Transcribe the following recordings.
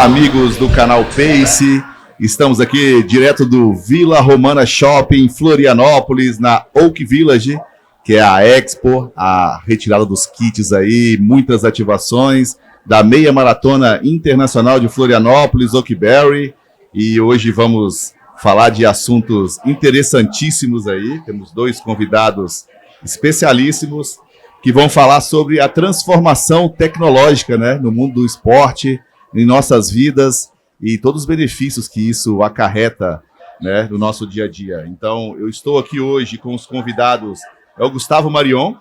Olá, amigos do canal Pace. Estamos aqui direto do Vila Romana Shopping, Florianópolis, na Oak Village, que é a Expo, a retirada dos kits aí, muitas ativações da Meia Maratona Internacional de Florianópolis, Oakberry. E hoje vamos falar de assuntos interessantíssimos aí. Temos dois convidados especialíssimos que vão falar sobre a transformação tecnológica, né, no mundo do esporte, em nossas vidas e todos os benefícios que isso acarreta, né, no nosso dia a dia. Então, eu estou aqui hoje com os convidados, é o Gustavo Marion,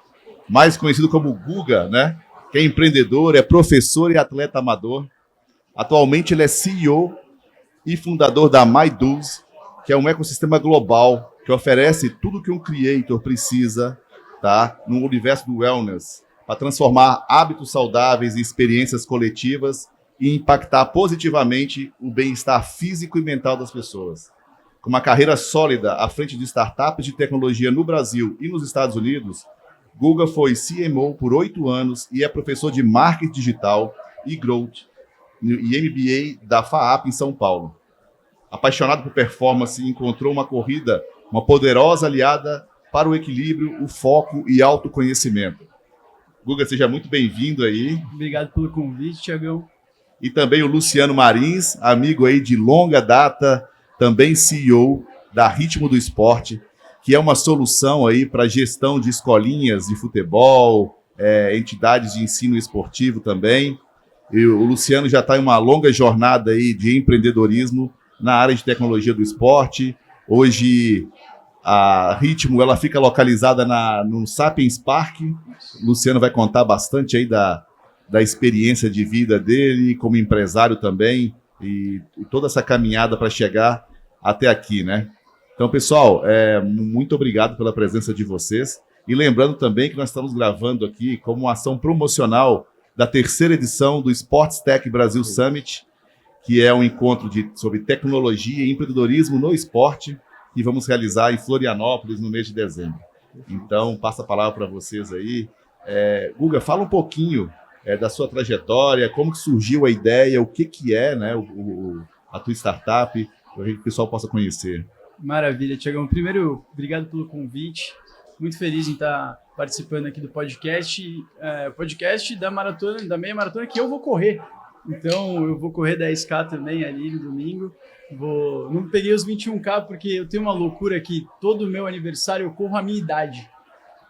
mais conhecido como Guga, né, que é empreendedor, é professor e atleta amador. Atualmente ele é CEO e fundador da MyDo's, que é um ecossistema global que oferece tudo que um creator precisa, tá, no universo do wellness, para transformar hábitos saudáveis em experiências coletivas e impactar positivamente o bem-estar físico e mental das pessoas. Com uma carreira sólida à frente de startups de tecnologia no Brasil e nos Estados Unidos, Guga foi CMO por 8 anos e é professor de marketing digital e growth e MBA da FAAP em São Paulo. Apaixonado por performance, encontrou uma corrida, uma poderosa aliada para o equilíbrio, o foco e autoconhecimento. Guga, seja muito bem-vindo aí. Obrigado pelo convite, Thiagão. E também o Luciano Marins, amigo aí de longa data, também CEO da Ritmo do Esporte, que é uma solução aí para gestão de escolinhas de futebol, entidades de ensino esportivo também. E o Luciano já está em uma longa jornada aí de empreendedorismo na área de tecnologia do esporte. Hoje a Ritmo ela fica localizada no Sapiens Park. O Luciano vai contar bastante aí da experiência de vida dele como empresário também e toda essa caminhada para chegar até aqui, né? Então, pessoal, muito obrigado pela presença de vocês. E lembrando também que nós estamos gravando aqui como uma ação promocional da 3ª edição do Sports Tech Brasil Summit, que é um encontro sobre tecnologia e empreendedorismo no esporte, que vamos realizar em Florianópolis no mês de dezembro. Então, passo a palavra para vocês aí. Guga, fala um pouquinho da sua trajetória, como que surgiu a ideia, o que é, né, a tua startup, para que o pessoal possa conhecer. Maravilha, Thiagão. Primeiro, obrigado pelo convite. Muito feliz em estar participando aqui do podcast, podcast da maratona, da meia maratona que eu vou correr. Então, eu vou correr 10K também ali no domingo. Não peguei os 21K porque eu tenho uma loucura que todo meu aniversário eu corro a minha idade.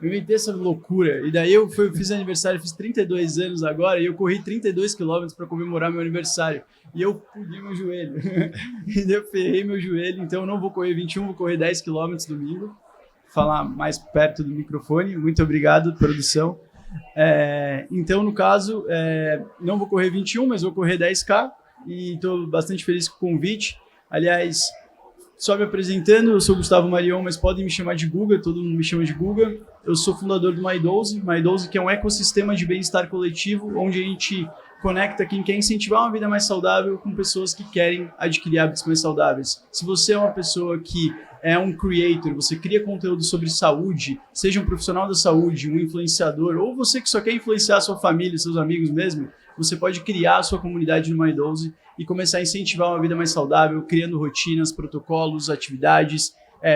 Eu inventei essa loucura. E daí eu fiz aniversário, fiz 32 anos agora e eu corri 32 quilômetros para comemorar meu aniversário. E eu fudi meu joelho. E daí eu ferrei meu joelho. Então eu não vou correr 21, vou correr 10 quilômetros domingo. Falar mais perto do microfone. Muito obrigado, produção. Então, no caso, não vou correr 21, mas vou correr 10K. E estou bastante feliz com o convite. Aliás, só me apresentando, eu sou Gustavo Marion, mas podem me chamar de Guga, todo mundo me chama de Guga. Eu sou fundador do MyDo's, que é um ecossistema de bem-estar coletivo, onde a gente conecta quem quer incentivar uma vida mais saudável com pessoas que querem adquirir hábitos mais saudáveis. Se você é uma pessoa que é um creator, você cria conteúdo sobre saúde, seja um profissional da saúde, um influenciador, ou você que só quer influenciar a sua família, seus amigos mesmo, você pode criar a sua comunidade no MyDo's e começar a incentivar uma vida mais saudável, criando rotinas, protocolos, atividades,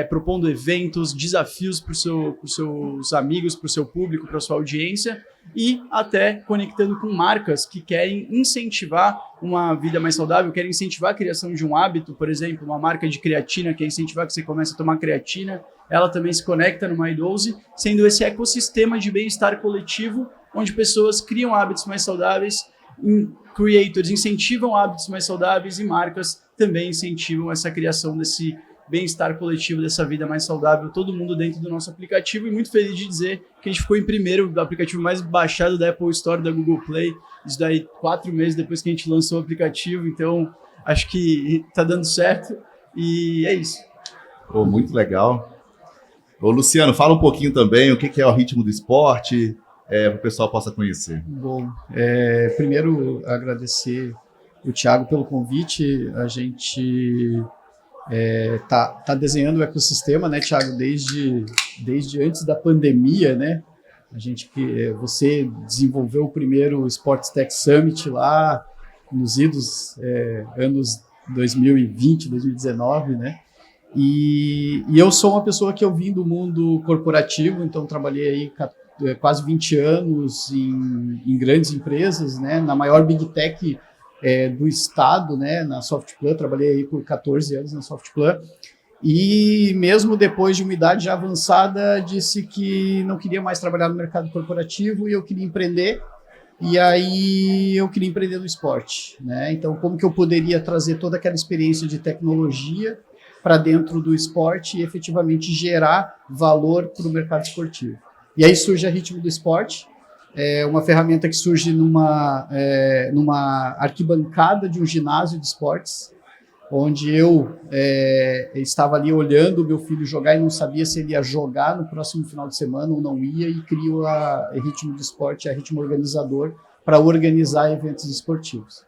propondo eventos, desafios para os seus amigos, para o seu público, para a sua audiência e até conectando com marcas que querem incentivar uma vida mais saudável, querem incentivar a criação de um hábito, por exemplo, uma marca de creatina quer incentivar que você comece a tomar creatina, ela também se conecta no MyDo's, sendo esse ecossistema de bem-estar coletivo, onde pessoas criam hábitos mais saudáveis, creators incentivam hábitos mais saudáveis e marcas também incentivam essa criação desse bem-estar coletivo, dessa vida mais saudável, todo mundo dentro do nosso aplicativo, e muito feliz de dizer que a gente ficou em primeiro do aplicativo mais baixado da Apple Store, da Google Play, isso daí 4 meses depois que a gente lançou o aplicativo, então acho que tá dando certo e é isso. Muito legal. Luciano, fala um pouquinho também o que é o Ritmo do Esporte, para o pessoal possa conhecer. Bom, primeiro agradecer o Thiago pelo convite, a gente tá desenhando o ecossistema, né, Thiago, desde antes da pandemia, né? Você desenvolveu o primeiro Sports Tech Summit lá, nos idos anos 2020, 2019, né? E eu sou uma pessoa que eu vim do mundo corporativo, então trabalhei aí quase 20 anos em grandes empresas, né? Na maior Big Tech do estado, né? Na Softplan, trabalhei aí por 14 anos na Softplan. E mesmo depois de uma idade já avançada, disse que não queria mais trabalhar no mercado corporativo e eu queria empreender. E aí eu queria empreender no esporte, né? Então, como que eu poderia trazer toda aquela experiência de tecnologia para dentro do esporte e efetivamente gerar valor para o mercado esportivo? E aí surge a Ritmo do Esporte, uma ferramenta que surge numa arquibancada de um ginásio de esportes, onde eu estava ali olhando o meu filho jogar e não sabia se ele ia jogar no próximo final de semana ou não ia, e crio a Ritmo do Esporte, a Ritmo Organizador, para organizar eventos esportivos.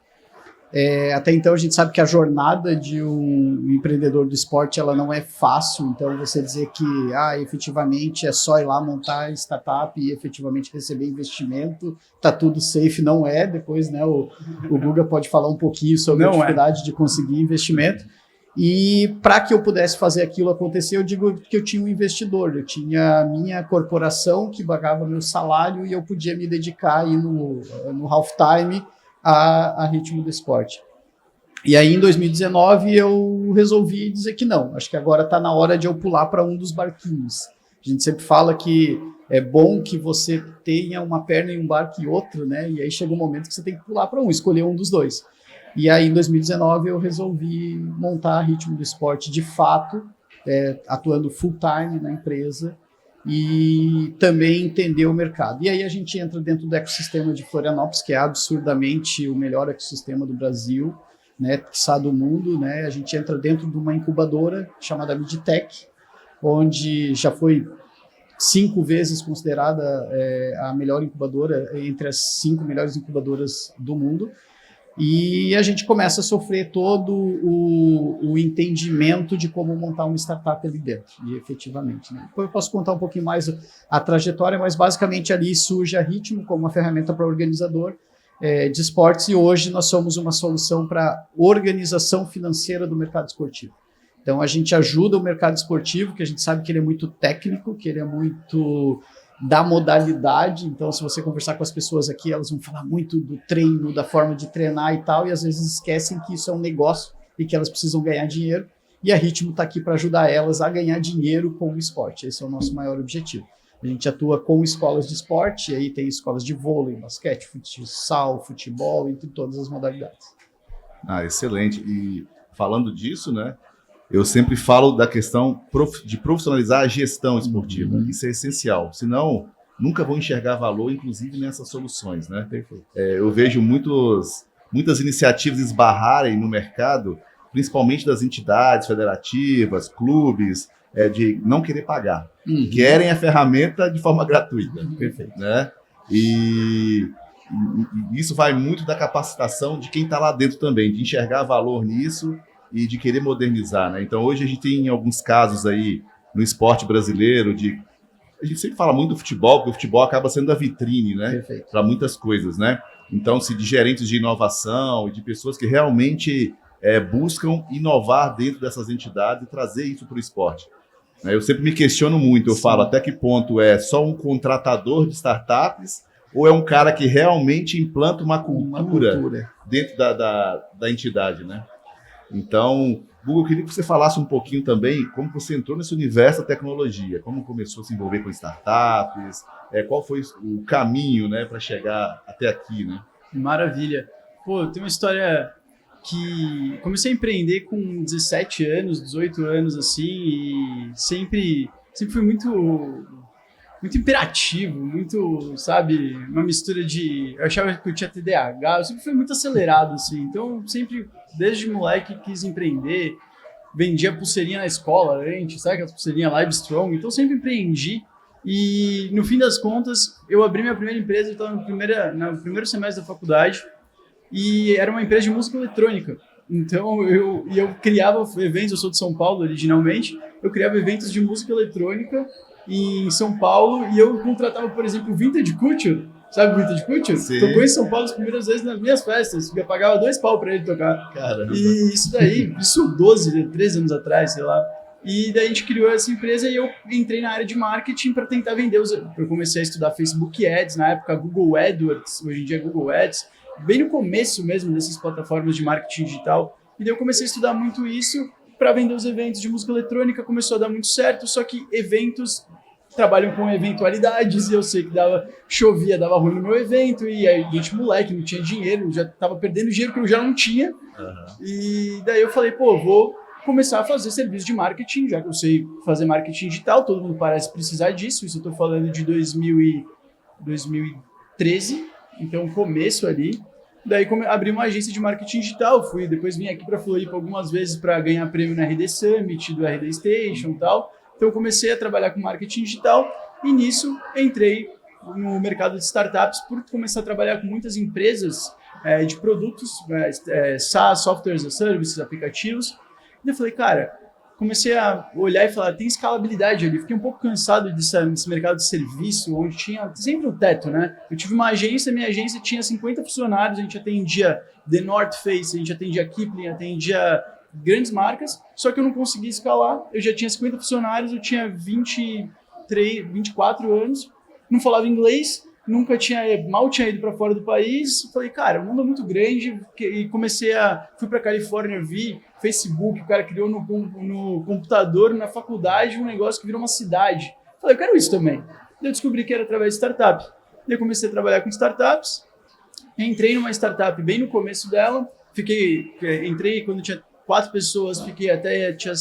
Até então a gente sabe que a jornada de um empreendedor do esporte ela não é fácil, então você dizer que efetivamente é só ir lá montar startup e efetivamente receber investimento, tá tudo safe, não é. Depois, né, o Guga pode falar um pouquinho sobre a dificuldade de conseguir investimento. E para que eu pudesse fazer aquilo acontecer, eu digo que eu tinha um investidor, eu tinha a minha corporação que pagava meu salário e eu podia me dedicar aí no halftime a Ritmo do Esporte. E aí, em 2019, eu resolvi dizer que não. Acho que agora está na hora de eu pular para um dos barquinhos. A gente sempre fala que é bom que você tenha uma perna em um barco e outro, né? E aí chega um momento que você tem que pular para um, escolher um dos dois. E aí, em 2019, eu resolvi montar a Ritmo do Esporte de fato, atuando full-time na empresa, e também entender o mercado. E aí a gente entra dentro do ecossistema de Florianópolis, que é absurdamente o melhor ecossistema do Brasil, né, quiçá do mundo, né? A gente entra dentro de uma incubadora chamada Midtech, onde já foi 5 vezes considerada a melhor incubadora, entre as 5 melhores incubadoras do mundo. E a gente começa a sofrer todo o entendimento de como montar uma startup ali dentro, e efetivamente, né? Depois eu posso contar um pouquinho mais a trajetória, mas basicamente ali surge a Ritmo como uma ferramenta para organizador de esportes, e hoje nós somos uma solução para organização financeira do mercado esportivo. Então a gente ajuda o mercado esportivo, que a gente sabe que ele é muito técnico, que ele é muito da modalidade. Então, se você conversar com as pessoas aqui, elas vão falar muito do treino, da forma de treinar e tal, e às vezes esquecem que isso é um negócio e que elas precisam ganhar dinheiro, e a Ritmo está aqui para ajudar elas a ganhar dinheiro com o esporte. Esse é o nosso maior objetivo. A gente atua com escolas de esporte, e aí tem escolas de vôlei, basquete, futsal, futebol, entre todas as modalidades. Excelente. E falando disso, né, eu sempre falo da questão de profissionalizar a gestão esportiva. Isso é essencial. Senão, nunca vão enxergar valor, inclusive nessas soluções, né? Perfeito. Eu vejo muitas iniciativas esbarrarem no mercado, principalmente das entidades federativas, clubes, de não querer pagar. Querem a ferramenta de forma gratuita. Perfeito. Né? E isso vai muito da capacitação de quem está lá dentro também, de enxergar valor nisso e de querer modernizar, né? Então, hoje a gente tem alguns casos aí no esporte brasileiro a gente sempre fala muito do futebol, porque o futebol acaba sendo a vitrine, né? Para muitas coisas, né? Então, de gerentes de inovação e de pessoas que realmente buscam inovar dentro dessas entidades e trazer isso para o esporte. Eu sempre me questiono muito, eu falo até que ponto é só um contratador de startups ou é um cara que realmente implanta uma cultura dentro da entidade, né? Então, Guga, eu queria que você falasse um pouquinho também como você entrou nesse universo da tecnologia, como começou a se envolver com startups, qual foi o caminho, né, para chegar até aqui, né? Maravilha. Pô, tem uma história que comecei a empreender com 17 anos, 18 anos, assim, e sempre fui muito imperativo, muito, sabe, uma mistura de... Eu achava que eu tinha TDAH, eu sempre fui muito acelerado, assim, então sempre, desde moleque, quis empreender, vendia pulseirinha na escola antes, sabe aquelas pulseirinhas Livestrong, então sempre empreendi, e no fim das contas, eu abri minha primeira empresa, eu estava no primeiro semestre da faculdade, e era uma empresa de música eletrônica. Então, eu criava eventos, eu sou de São Paulo originalmente, eu criava eventos de música eletrônica em São Paulo, e eu contratava, por exemplo, o Vintage Culture Sabe o Vintage Culture? Sim. Tocou em São Paulo as primeiras vezes nas minhas festas. Eu pagava 2 pau pra ele tocar. Caramba. E isso 12, 13 anos atrás, sei lá. E daí a gente criou essa empresa e eu entrei na área de marketing para tentar vender. Eu comecei a estudar Facebook Ads, na época Google AdWords, hoje em dia é Google Ads, bem no começo mesmo dessas plataformas de marketing digital. E daí eu comecei a estudar muito isso para vender os eventos de música eletrônica, começou a dar muito certo, só que eventos trabalham com eventualidades e eu sei que chovia, dava ruim no meu evento e aí gente moleque, não tinha dinheiro, já tava perdendo dinheiro que eu já não tinha. E daí eu falei, pô, vou começar a fazer serviço de marketing, já que eu sei fazer marketing digital, todo mundo parece precisar disso, isso eu tô falando de 2013, então começo ali. Daí abri uma agência de marketing digital, depois vim aqui para Floripa algumas vezes para ganhar prêmio no RD Summit, do RD Station e tal. Então eu comecei a trabalhar com marketing digital e nisso entrei no mercado de startups por começar a trabalhar com muitas empresas de produtos, SaaS, Software as a Service, aplicativos. E eu falei, cara, comecei a olhar e falar, tem escalabilidade ali. Fiquei um pouco cansado desse mercado de serviço, onde tinha sempre um teto, né? Eu tive uma agência, minha agência tinha 50 funcionários, a gente atendia The North Face, a gente atendia Kipling, atendia grandes marcas, só que eu não conseguia escalar. Eu já tinha 50 funcionários, eu tinha 24 anos, não falava inglês, mal tinha ido para fora do país. Falei, cara, o mundo é muito grande e fui para Califórnia, vi Facebook, o cara criou no computador, na faculdade, um negócio que virou uma cidade. Falei, eu quero isso também. Eu descobri que era através de startup. Daí eu comecei a trabalhar com startups, entrei numa startup bem no começo dela, entrei quando tinha 4 pessoas, tinha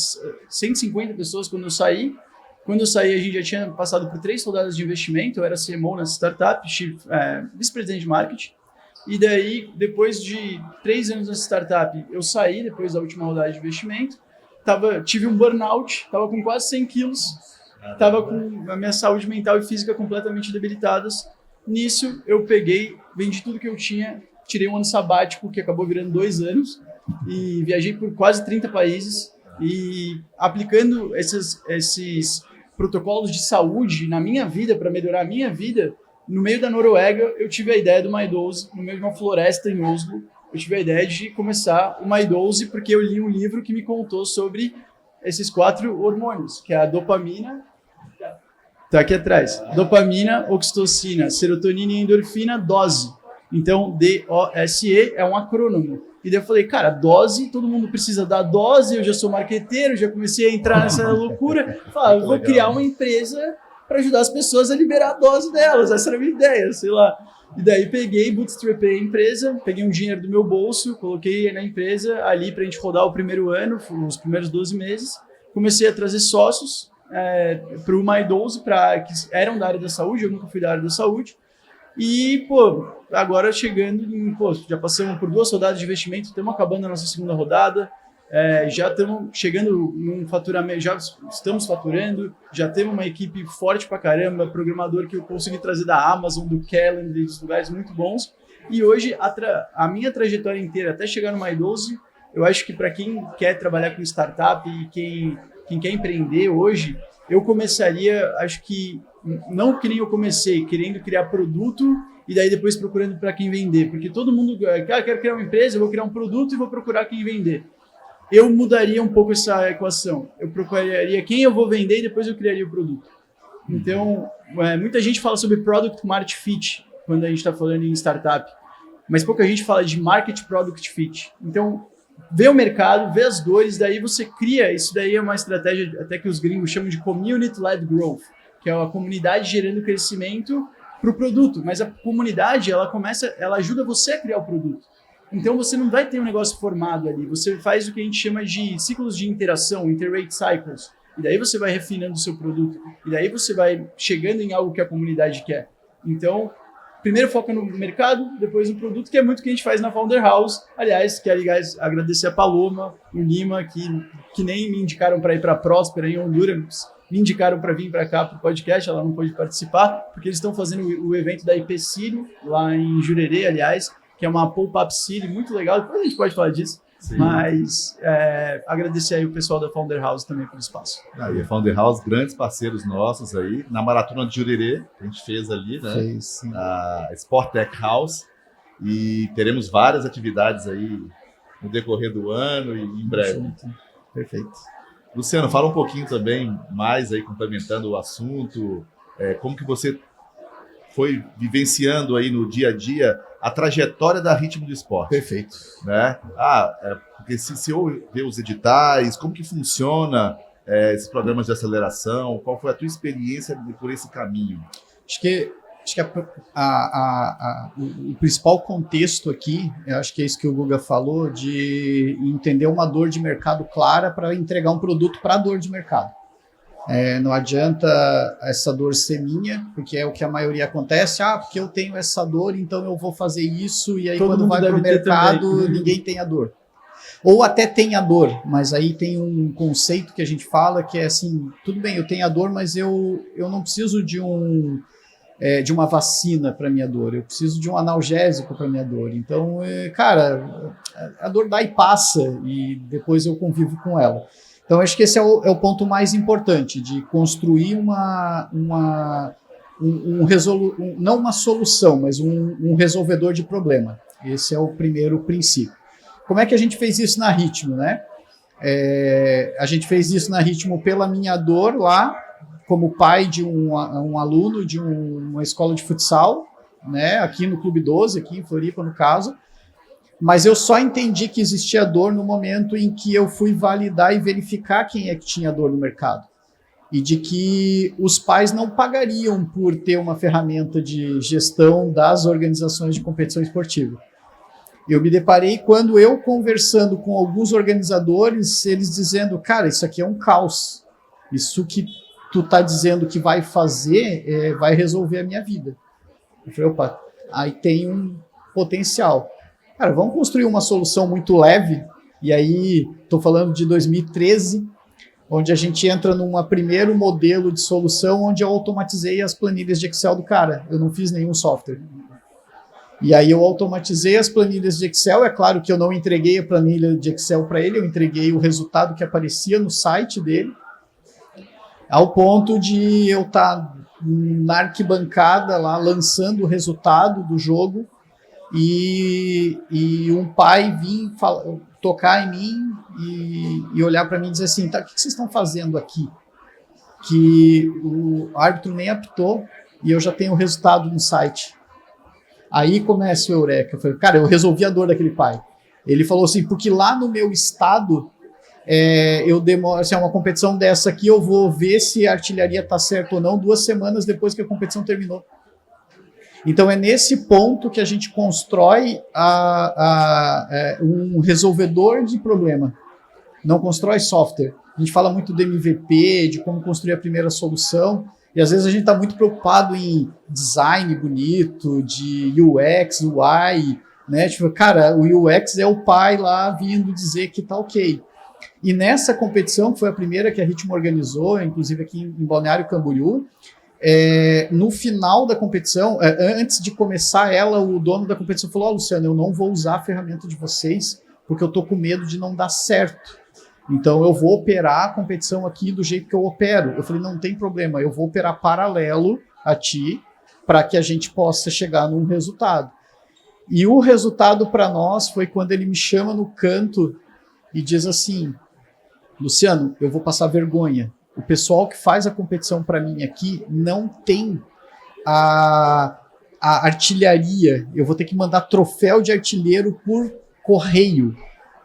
150 pessoas quando eu saí. Quando eu saí, a gente já tinha passado por 3 rodadas de investimento, eu era CMO nessa startup, vice-presidente de marketing. E daí, depois de 3 anos nessa startup, eu saí depois da última rodada de investimento, tive um burnout, estava com quase 100 quilos, estava com a minha saúde mental e física completamente debilitadas. Nisso, eu vendi tudo que eu tinha, tirei um ano sabático, que acabou virando 2 anos, e viajei por quase 30 países, e aplicando esses protocolos de saúde na minha vida, para melhorar a minha vida, no meio da Noruega, eu tive a ideia do MyDose, no meio de uma floresta em Oslo, eu tive a ideia de começar o MyDose, porque eu li um livro que me contou sobre esses 4 hormônios, que é a dopamina, tá aqui atrás, dopamina, oxitocina, serotonina e endorfina, dose. Então, DOSE é um acrônimo. E daí eu falei, cara, dose, todo mundo precisa da dose, eu já sou marqueteiro, já comecei a entrar nessa loucura. Falei, eu vou criar uma empresa para ajudar as pessoas a liberar a dose delas, essa era a minha ideia, sei lá. E daí bootstrapei a empresa, peguei um dinheiro do meu bolso, coloquei na empresa ali para a gente rodar o primeiro ano, os primeiros 12 meses. Comecei a trazer sócios para o MyDose, que eram da área da saúde, eu nunca fui da área da saúde. E, agora já passamos por 2 rodadas de investimento, estamos acabando a nossa segunda rodada, já estamos chegando num faturamento, já estamos faturando, já temos uma equipe forte pra caramba, programador que eu consegui trazer da Amazon, do Calendar, de lugares muito bons. E hoje, a minha trajetória inteira, até chegar no MyDose, eu acho que para quem quer trabalhar com startup e quem quer empreender hoje, eu começaria, acho que, não que nem eu comecei, querendo criar produto e daí depois procurando para quem vender. Porque todo mundo, quero criar uma empresa, eu vou criar um produto e vou procurar quem vender. Eu mudaria um pouco essa equação. Eu procuraria quem eu vou vender e depois eu criaria o produto. Então, muita gente fala sobre Product Market Fit quando a gente está falando em startup, mas pouca gente fala de Market Product Fit. Então, vê o mercado, vê as dores, daí você cria, isso daí é uma estratégia até que os gringos chamam de Community-Led Growth, que é a comunidade gerando crescimento para o produto, mas a comunidade, ela ajuda você a criar o produto. Então você não vai ter um negócio formado ali, você faz o que a gente chama de ciclos de interação, Iterate Cycles, e daí você vai refinando o seu produto, e daí você vai chegando em algo que a comunidade quer. Então, primeiro foca no mercado, depois no produto, que é muito o que a gente faz na Founder House. Aliás, quero agradecer a Paloma, o Lima, que nem me indicaram para ir para a Próspera em Honduras, me indicaram para vir para cá para o podcast, ela não pôde participar, porque eles estão fazendo o evento da IP City, lá em Jurerê, aliás, que é uma pop-up city muito legal, depois a gente pode falar disso. Sim. Mas agradecer aí o pessoal da Founder House também pelo espaço. E a Founder House, grandes parceiros nossos aí, na Maratona de Jurerê, que a gente fez ali, né? Fez, sim. A Sport Tech House, e teremos várias atividades aí no decorrer do ano e em breve. Perfeito. Luciano, fala um pouquinho também, mais aí, complementando o assunto, como que você foi vivenciando aí no dia a dia a trajetória da Ritmo do Esporte. Perfeito. Né? Porque se eu ver os editais, como que funciona esses programas de aceleração, qual foi a tua experiência por esse caminho? Acho que o principal contexto aqui, eu acho que é isso que o Guga falou, de entender uma dor de mercado clara para entregar um produto para a dor de mercado. Não adianta essa dor ser minha, porque é o que a maioria acontece. Porque eu tenho essa dor, então eu vou fazer isso, e aí Todo quando mundo vai para o deve ter mercado, também. ninguém tem a dor. Ou até tem a dor, mas aí tem um conceito que a gente fala que é assim, tudo bem, eu tenho a dor, mas eu não preciso de uma vacina para minha dor, eu preciso de um analgésico para minha dor. Então, cara, a dor dá e passa, e depois eu convivo com ela. Então, acho que esse é o ponto mais importante, de construir não uma solução, mas um resolvedor de problema. Esse é o primeiro princípio. Como é que a gente fez isso na Ritmo, né? A gente fez isso na Ritmo pela minha dor lá, como pai de um aluno de uma escola de futsal, né? Aqui no Clube 12, aqui em Floripa, no caso. Mas eu só entendi que existia dor no momento em que eu fui validar e verificar quem é que tinha dor no mercado. E de que os pais não pagariam por ter uma ferramenta de gestão das organizações de competição esportiva. Eu me deparei quando eu conversando com alguns organizadores, eles dizendo, cara, isso aqui é um caos. Isso que tu tá dizendo que vai fazer, vai resolver a minha vida. Eu falei, opa, aí tem um potencial. Cara, vamos construir uma solução muito leve, e aí estou falando de 2013, onde a gente entra num primeiro modelo de solução onde eu automatizei as planilhas de Excel do cara. Eu não fiz nenhum software. E aí eu automatizei as planilhas de Excel. É claro que eu não entreguei a planilha de Excel para ele, eu entreguei o resultado que aparecia no site dele, ao ponto de eu estar na arquibancada lá, lançando o resultado do jogo, e um pai vir tocar em mim e olhar para mim e dizer assim, tá, o que vocês estão fazendo aqui? Que o árbitro nem apitou e eu já tenho o resultado no site. Aí começa o eureka. Eu falei, cara, eu resolvi a dor daquele pai. Ele falou assim, porque lá no meu estado, eu demoro, assim, uma competição dessa aqui, eu vou ver se a artilharia tá certa ou não 2 semanas depois que a competição terminou. Então é nesse ponto que a gente constrói um resolvedor de problema. Não constrói software. A gente fala muito do MVP, de como construir a primeira solução, e às vezes a gente está muito preocupado em design bonito, de UX, UI, né? Tipo, cara, o UX é o pai lá vindo dizer que tá ok. E nessa competição, que foi a primeira que a Ritmo organizou, inclusive aqui em Balneário Camboriú, no final da competição, antes de começar ela, o dono da competição falou, Luciano, eu não vou usar a ferramenta de vocês, porque eu tô com medo de não dar certo. Então eu vou operar a competição aqui do jeito que eu opero. Eu falei, não tem problema, eu vou operar paralelo a ti, para que a gente possa chegar num resultado. E o resultado para nós foi quando ele me chama no canto e diz assim, Luciano, eu vou passar vergonha. O pessoal que faz a competição para mim aqui não tem a artilharia. Eu vou ter que mandar troféu de artilheiro por correio.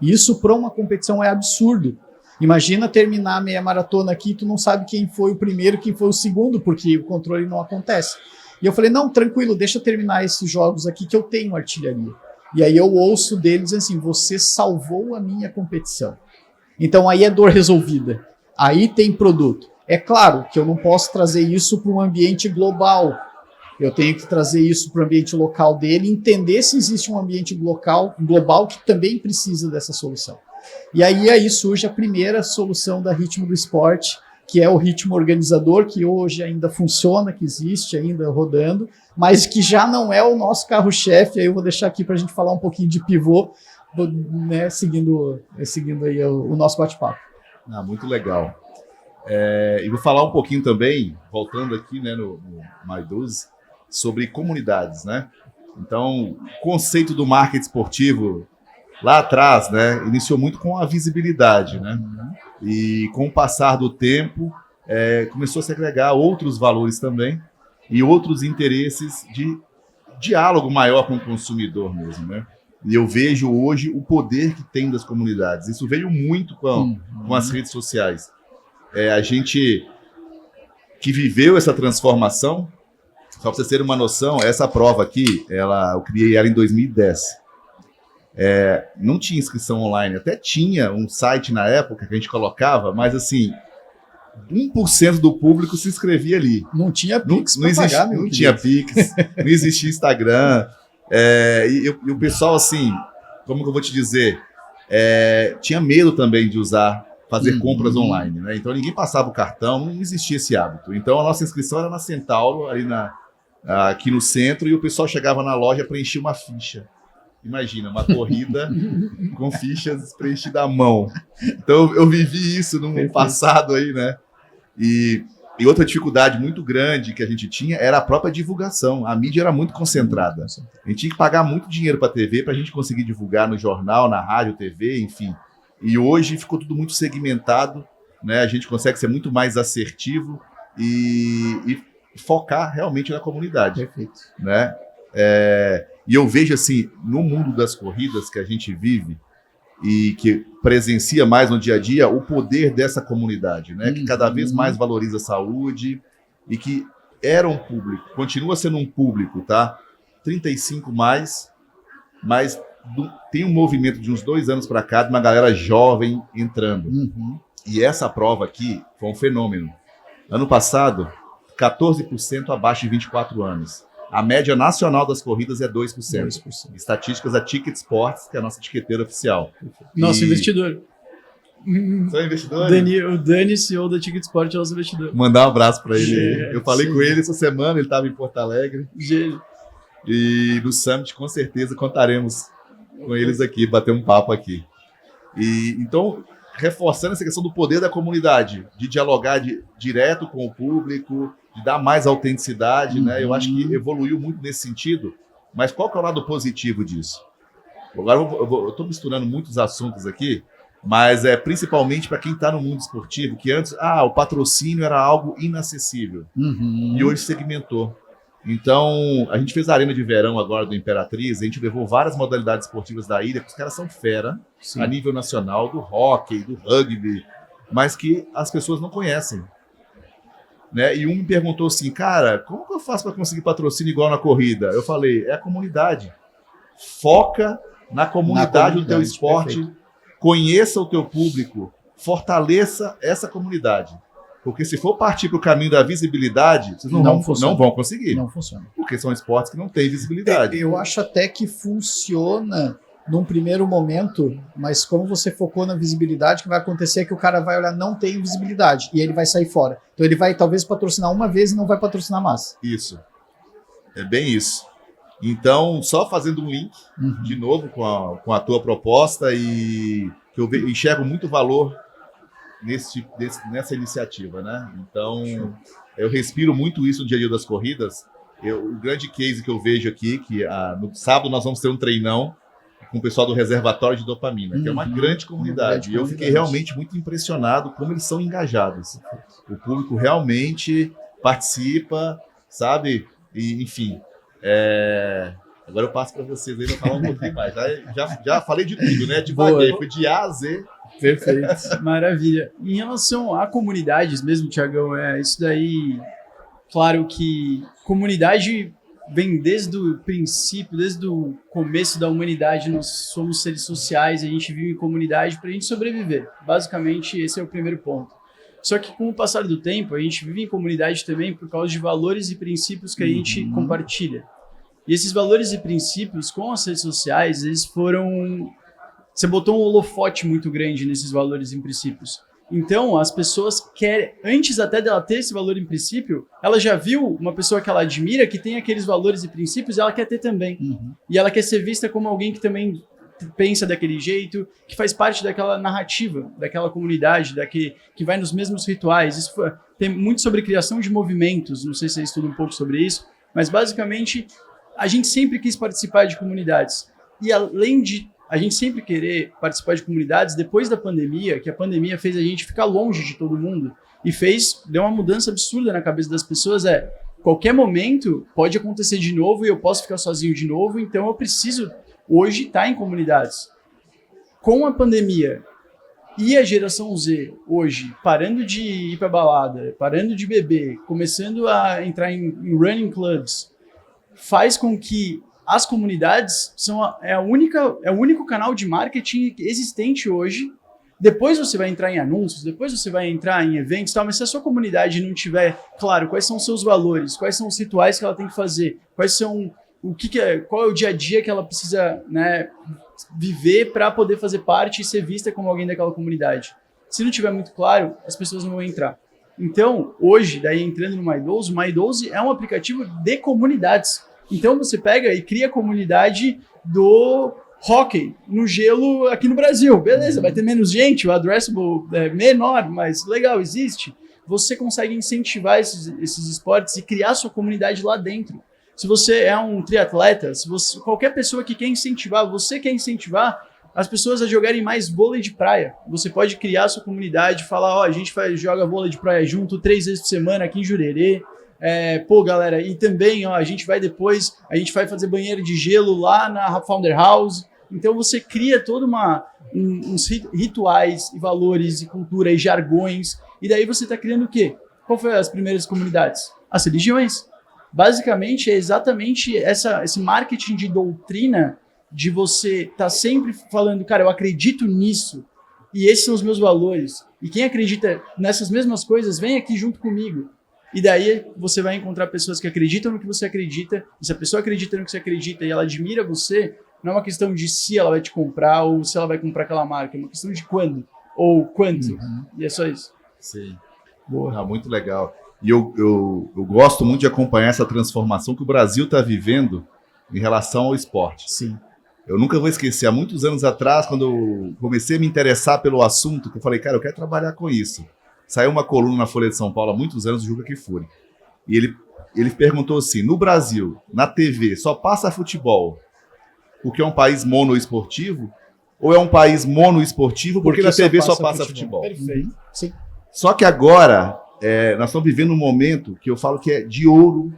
Isso para uma competição é absurdo. Imagina terminar a meia maratona aqui e tu não sabe quem foi o primeiro, quem foi o segundo, porque o controle não acontece. E eu falei, não, tranquilo, deixa eu terminar esses jogos aqui que eu tenho artilharia. E aí eu ouço deles assim, você salvou a minha competição. Então aí é dor resolvida. Aí tem produto. É claro que eu não posso trazer isso para um ambiente global. Eu tenho que trazer isso para o ambiente local dele, entender se existe um ambiente global que também precisa dessa solução. E aí surge a primeira solução da Ritmo do Esporte, que é o Ritmo Organizador, que hoje ainda funciona, que existe ainda rodando, mas que já não é o nosso carro-chefe. Aí eu vou deixar aqui para a gente falar um pouquinho de pivô, né, seguindo aí o nosso bate-papo. Muito legal. E vou falar um pouquinho também, voltando aqui, né, no My12, sobre comunidades, né? Então, o conceito do marketing esportivo lá atrás, né, iniciou muito com a visibilidade, né? E com o passar do tempo, começou a se agregar outros valores também e outros interesses de diálogo maior com o consumidor mesmo, né? E eu vejo hoje o poder que tem das comunidades. Isso veio muito com as redes sociais. A gente que viveu essa transformação, só para vocês terem uma noção, essa prova aqui, eu criei ela em 2010. Não tinha inscrição online, até tinha um site na época que a gente colocava, mas assim, 1% do público se inscrevia ali. Não tinha Pix não tinha Pix, não existia Instagram. E o pessoal, assim, como que eu vou te dizer, tinha medo também de fazer compras online, né? Então ninguém passava o cartão, não existia esse hábito. Então a nossa inscrição era na Centauro, aqui no centro, e o pessoal chegava na loja, preenchia uma ficha. Imagina, uma corrida com fichas preenchidas à mão. Então eu vivi isso no passado aí, né? E outra dificuldade muito grande que a gente tinha era a própria divulgação. A mídia era muito concentrada. A gente tinha que pagar muito dinheiro para a TV para a gente conseguir divulgar no jornal, na rádio, TV, enfim. E hoje ficou tudo muito segmentado, né? A gente consegue ser muito mais assertivo e focar realmente na comunidade. Perfeito. Né? E eu vejo assim, no mundo das corridas que a gente vive e que presencia mais no dia a dia, o poder dessa comunidade, né? Que cada vez mais valoriza a saúde e que era um público, continua sendo um público, tá? 35 mais, mas tem um movimento de uns 2 anos para cá de uma galera jovem entrando. E essa prova aqui foi um fenômeno. Ano passado, 14% abaixo de 24 anos. A média nacional das corridas é 2%. Estatísticas da Ticket Sports, que é a nossa etiqueteira oficial. Nosso investidor. Sou investidor? O Dani, CEO da Ticket Sport, é nosso investidor. Mandar um abraço para ele. Eu falei com ele essa semana, ele estava em Porto Alegre. E no Summit, com certeza, contaremos com eles aqui, bater um papo aqui. Então, reforçando essa questão do poder da comunidade, de dialogar direto com o público, de dar mais autenticidade, né? Eu acho que evoluiu muito nesse sentido. Mas qual que é o lado positivo disso? Agora eu estou misturando muitos assuntos aqui, mas principalmente para quem está no mundo esportivo, que antes o patrocínio era algo inacessível e hoje segmentou. Então, a gente fez a Arena de Verão agora do Imperatriz, a gente levou várias modalidades esportivas da ilha, que os caras são fera, a nível nacional, do hóquei, do rugby, mas que as pessoas não conhecem. Né? E um me perguntou assim, cara, como que eu faço para conseguir patrocínio igual na corrida? Eu falei, é a comunidade. Foca na comunidade do teu esporte, perfeito. Conheça o teu público, fortaleça essa comunidade. Porque se for partir para o caminho da visibilidade, vocês não vão conseguir. Não funciona. Porque são esportes que não têm visibilidade. Eu acho até que funciona num primeiro momento, mas como você focou na visibilidade, o que vai acontecer é que o cara vai olhar, não tem visibilidade, e ele vai sair fora. Então ele vai talvez patrocinar uma vez e não vai patrocinar mais. Isso. É bem isso. Então, só fazendo um link, de novo, com a tua proposta, e que eu enxergo muito valor nessa iniciativa, né? Então, eu respiro muito isso no dia a dia das corridas. O grande case que eu vejo aqui, que no sábado nós vamos ter um treinão com o pessoal do Reservatório de Dopamina, que é uma grande comunidade. E eu fiquei realmente muito impressionado como eles são engajados. O público realmente participa, sabe? E, enfim, agora eu passo para vocês aí para falar um pouquinho mais. Já falei de tudo, né? Devaguei, foi de A a Z. Perfeito, maravilha. Em relação a comunidades mesmo, Thiagão, isso daí, claro que comunidade vem desde o princípio, desde o começo da humanidade. Nós somos seres sociais, a gente vive em comunidade para a gente sobreviver. Basicamente, esse é o primeiro ponto. Só que com o passar do tempo, a gente vive em comunidade também por causa de valores e princípios que a gente compartilha. E esses valores e princípios, com as redes sociais, eles foram... Você botou um holofote muito grande nesses valores e princípios. Então, as pessoas querem, antes até dela ter esse valor em princípio, ela já viu uma pessoa que ela admira, que tem aqueles valores e princípios, e ela quer ter também. E ela quer ser vista como alguém que também pensa daquele jeito, que faz parte daquela narrativa, daquela comunidade, que vai nos mesmos rituais. Isso tem muito sobre criação de movimentos, não sei se você estuda um pouco sobre isso, mas basicamente a gente sempre quis participar de comunidades. E além de a gente sempre querer participar de comunidades, depois da pandemia, que a pandemia fez a gente ficar longe de todo mundo e deu uma mudança absurda na cabeça das pessoas, qualquer momento pode acontecer de novo e eu posso ficar sozinho de novo, então eu preciso hoje estar em comunidades. Com a pandemia e a geração Z hoje parando de ir para balada, parando de beber, começando a entrar em running clubs, faz com que as comunidades é o único canal de marketing existente hoje. Depois você vai entrar em anúncios, depois você vai entrar em eventos, tal, mas se a sua comunidade não tiver claro quais são os seus valores, quais são os rituais que ela tem que fazer, qual é o dia a dia que ela precisa, né, viver para poder fazer parte e ser vista como alguém daquela comunidade. Se não tiver muito claro, as pessoas não vão entrar. Então, hoje, daí entrando no MyDose, o MyDose é um aplicativo de comunidades. Então você pega e cria a comunidade do hóquei no gelo aqui no Brasil. Beleza, vai ter menos gente, o addressable é menor, mas legal, existe. Você consegue incentivar esses esportes e criar sua comunidade lá dentro. Se você é um triatleta, qualquer pessoa que quer incentivar, você quer incentivar as pessoas a jogarem mais vôlei de praia. Você pode criar sua comunidade, falar, a gente joga vôlei de praia junto 3 vezes por semana aqui em Jurerê. Galera, e também, a gente vai fazer banheiro de gelo lá na Founder House. Então você cria toda uns rituais e valores e cultura e jargões, e daí você está criando o quê? Qual foi as primeiras comunidades? As religiões. Basicamente é exatamente esse marketing de doutrina, de você estar sempre falando, cara, eu acredito nisso, e esses são os meus valores, e quem acredita nessas mesmas coisas, vem aqui junto comigo. E daí você vai encontrar pessoas que acreditam no que você acredita, e se a pessoa acredita no que você acredita e ela admira você, não é uma questão de se ela vai te comprar ou se ela vai comprar aquela marca, é uma questão de quando ou quanto. E é só isso. Sim. Boa. Muito legal. E eu gosto muito de acompanhar essa transformação que o Brasil está vivendo em relação ao esporte. Sim. Eu nunca vou esquecer, há muitos anos atrás, quando eu comecei a me interessar pelo assunto, que eu falei, cara, eu quero trabalhar com isso. Saiu uma coluna na Folha de São Paulo há muitos anos do Juca Kfouri. E ele perguntou assim, no Brasil, na TV, só passa futebol porque é um país monoesportivo? Ou é um país monoesportivo porque na TV só passa futebol? Perfeito. Sim. Só que agora, nós estamos vivendo um momento que eu falo que é de ouro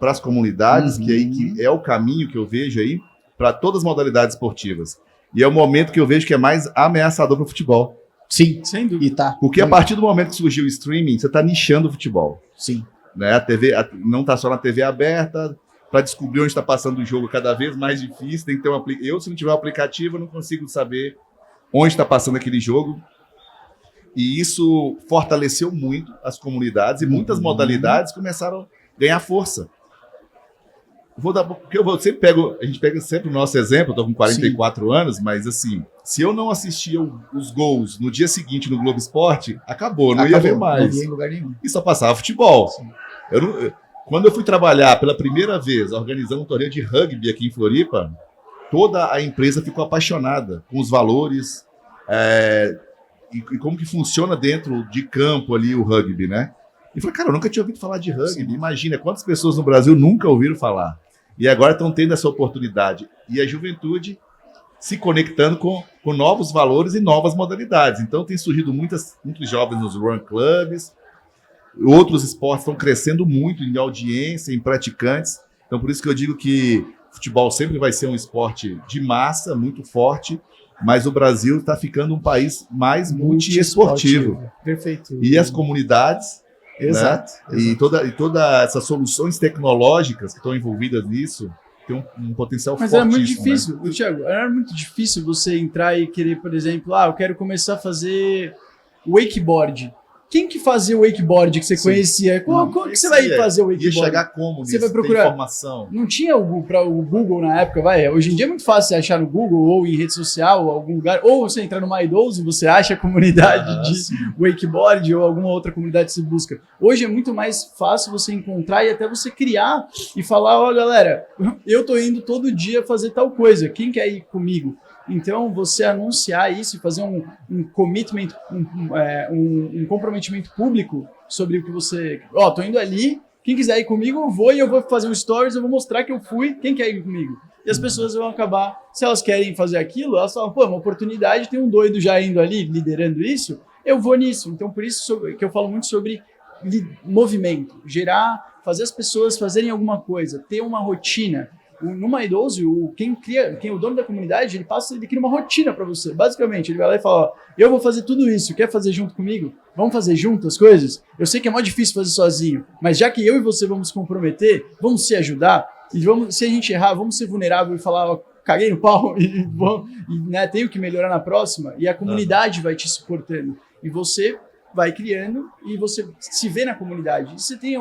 para as comunidades, que é o caminho que eu vejo aí para todas as modalidades esportivas. E é o momento que eu vejo que é mais ameaçador para o futebol. Sim, sem dúvida. E tá. Porque a partir do momento que surgiu o streaming, você está nichando o futebol. Sim. Né? A TV não está só na TV aberta, para descobrir onde está passando o jogo cada vez mais difícil. Tem que ter se não tiver um aplicativo, eu não consigo saber onde está passando aquele jogo. E isso fortaleceu muito as comunidades e muitas modalidades começaram a ganhar força. A gente pega sempre o nosso exemplo, eu estou com 44 anos, mas assim, se eu não assistia os gols no dia seguinte no Globo Esporte, acabou, não ia ver mais. Não ia em lugar nenhum. E só passava futebol. Quando eu fui trabalhar pela primeira vez, organizando um torneio de rugby aqui em Floripa, toda a empresa ficou apaixonada com os valores e como que funciona dentro de campo ali o rugby, né? E falei, cara, eu nunca tinha ouvido falar de rugby. Sim. Imagina quantas pessoas no Brasil nunca ouviram falar. E agora estão tendo essa oportunidade. E a juventude se conectando com novos valores e novas modalidades. Então tem surgido muitos jovens nos run clubs. Outros esportes estão crescendo muito em audiência, em praticantes. Então por isso que eu digo que futebol sempre vai ser um esporte de massa, muito forte. Mas o Brasil está ficando um país mais multiesportivo. Perfeito. E as comunidades... Exato. Né? Exato. E todas essas soluções tecnológicas que estão envolvidas nisso tem um potencial fortíssimo. Mas era muito difícil, né? Thiago, era muito difícil você entrar e querer, por exemplo, eu quero começar a fazer wakeboard. quem que fazia o wakeboard que você conhecia? Como que você vai fazer o wakeboard? Ia chegar como? Você vai procurar informação. Não tinha o Google na época, vai. Hoje em dia é muito fácil você achar no Google ou em rede social, ou algum lugar. Ou você entra no My12 e você acha a comunidade de wakeboard ou alguma outra comunidade que você busca. Hoje é muito mais fácil você encontrar e até você criar e falar, ó, galera, eu tô indo todo dia fazer tal coisa. Quem quer ir comigo? Então, você anunciar isso e fazer um commitment, um comprometimento público sobre o que você... Ó, tô indo ali, quem quiser ir comigo, eu vou e eu vou fazer um stories, eu vou mostrar que eu fui, quem quer ir comigo? E as pessoas vão acabar, se elas querem fazer aquilo, elas falam, pô, é uma oportunidade, tem um doido já indo ali, liderando isso, eu vou nisso. Então, por isso que eu falo muito sobre movimento, gerar, fazer as pessoas fazerem alguma coisa, ter uma rotina. No My12, o dono da comunidade, ele cria uma rotina para você. Basicamente, ele vai lá e fala, ó, eu vou fazer tudo isso, quer fazer junto comigo? Vamos fazer junto as coisas? Eu sei que é mó difícil fazer sozinho, mas já que eu e você vamos se comprometer, vamos se ajudar, e se a gente errar, vamos ser vulnerável e falar, ó, caguei no pau, né, tenho que melhorar na próxima, e a comunidade vai te suportando. E você vai criando, e você se vê na comunidade. E se tem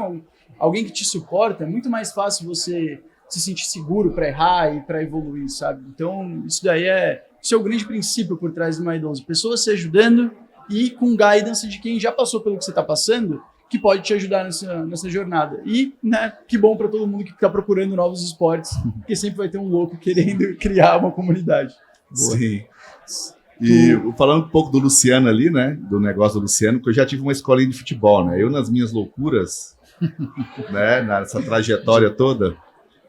alguém que te suporta, é muito mais fácil você se sentir seguro para errar e para evoluir, sabe? Então, isso é o grande princípio por trás do My12. Pessoas se ajudando e com guidance de quem já passou pelo que você está passando, que pode te ajudar nessa jornada. E, né, que bom para todo mundo que está procurando novos esportes, porque sempre vai ter um louco querendo criar uma comunidade. Boa. Sim. E falando um pouco do Luciano ali, né, do negócio do Luciano, porque eu já tive uma escolinha de futebol, né? Eu, nas minhas loucuras, né, nessa trajetória toda,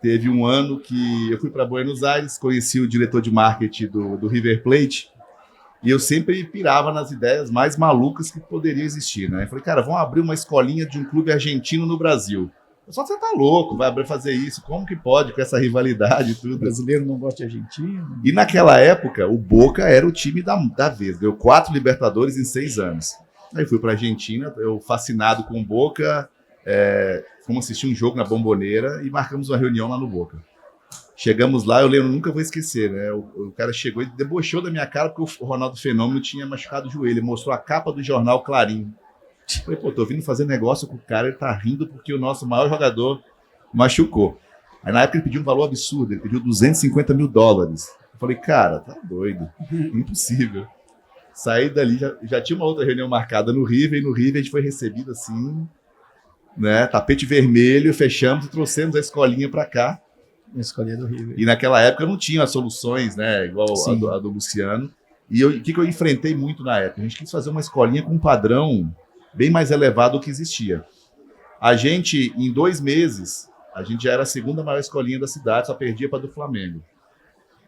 teve um ano que eu fui para Buenos Aires, conheci o diretor de marketing do River Plate, e eu sempre pirava nas ideias mais malucas que poderiam existir, né? Eu falei, cara, vamos abrir uma escolinha de um clube argentino no Brasil. Só você tá louco, vai fazer isso, como que pode com essa rivalidade e tudo? O brasileiro não gosta de argentino. E naquela época, o Boca era o time da vez, deu 4 Libertadores em 6 anos. Aí fui para Argentina, eu fascinado com o Boca, fomos assistir um jogo na Bomboneira e marcamos uma reunião lá no Boca. Chegamos lá, eu lembro, nunca vou esquecer, né? O cara chegou e debochou da minha cara porque o Ronaldo Fenômeno tinha machucado o joelho. Ele mostrou a capa do jornal Clarim. Eu falei, pô, tô vindo fazer negócio com o cara, ele tá rindo porque o nosso maior jogador machucou. Aí na época ele pediu um valor absurdo, ele pediu $250 mil. Eu falei, cara, tá doido, impossível. Saí dali, já tinha uma outra reunião marcada no River, e no River a gente foi recebido assim, né, tapete vermelho, fechamos e trouxemos a escolinha para cá. A escolinha do River. E naquela época não tinha as soluções, né, igual a do Luciano. E o que eu enfrentei muito na época? A gente quis fazer uma escolinha com um padrão bem mais elevado do que existia. A gente, em 2 meses, a gente já era a segunda maior escolinha da cidade, só perdia para a do Flamengo.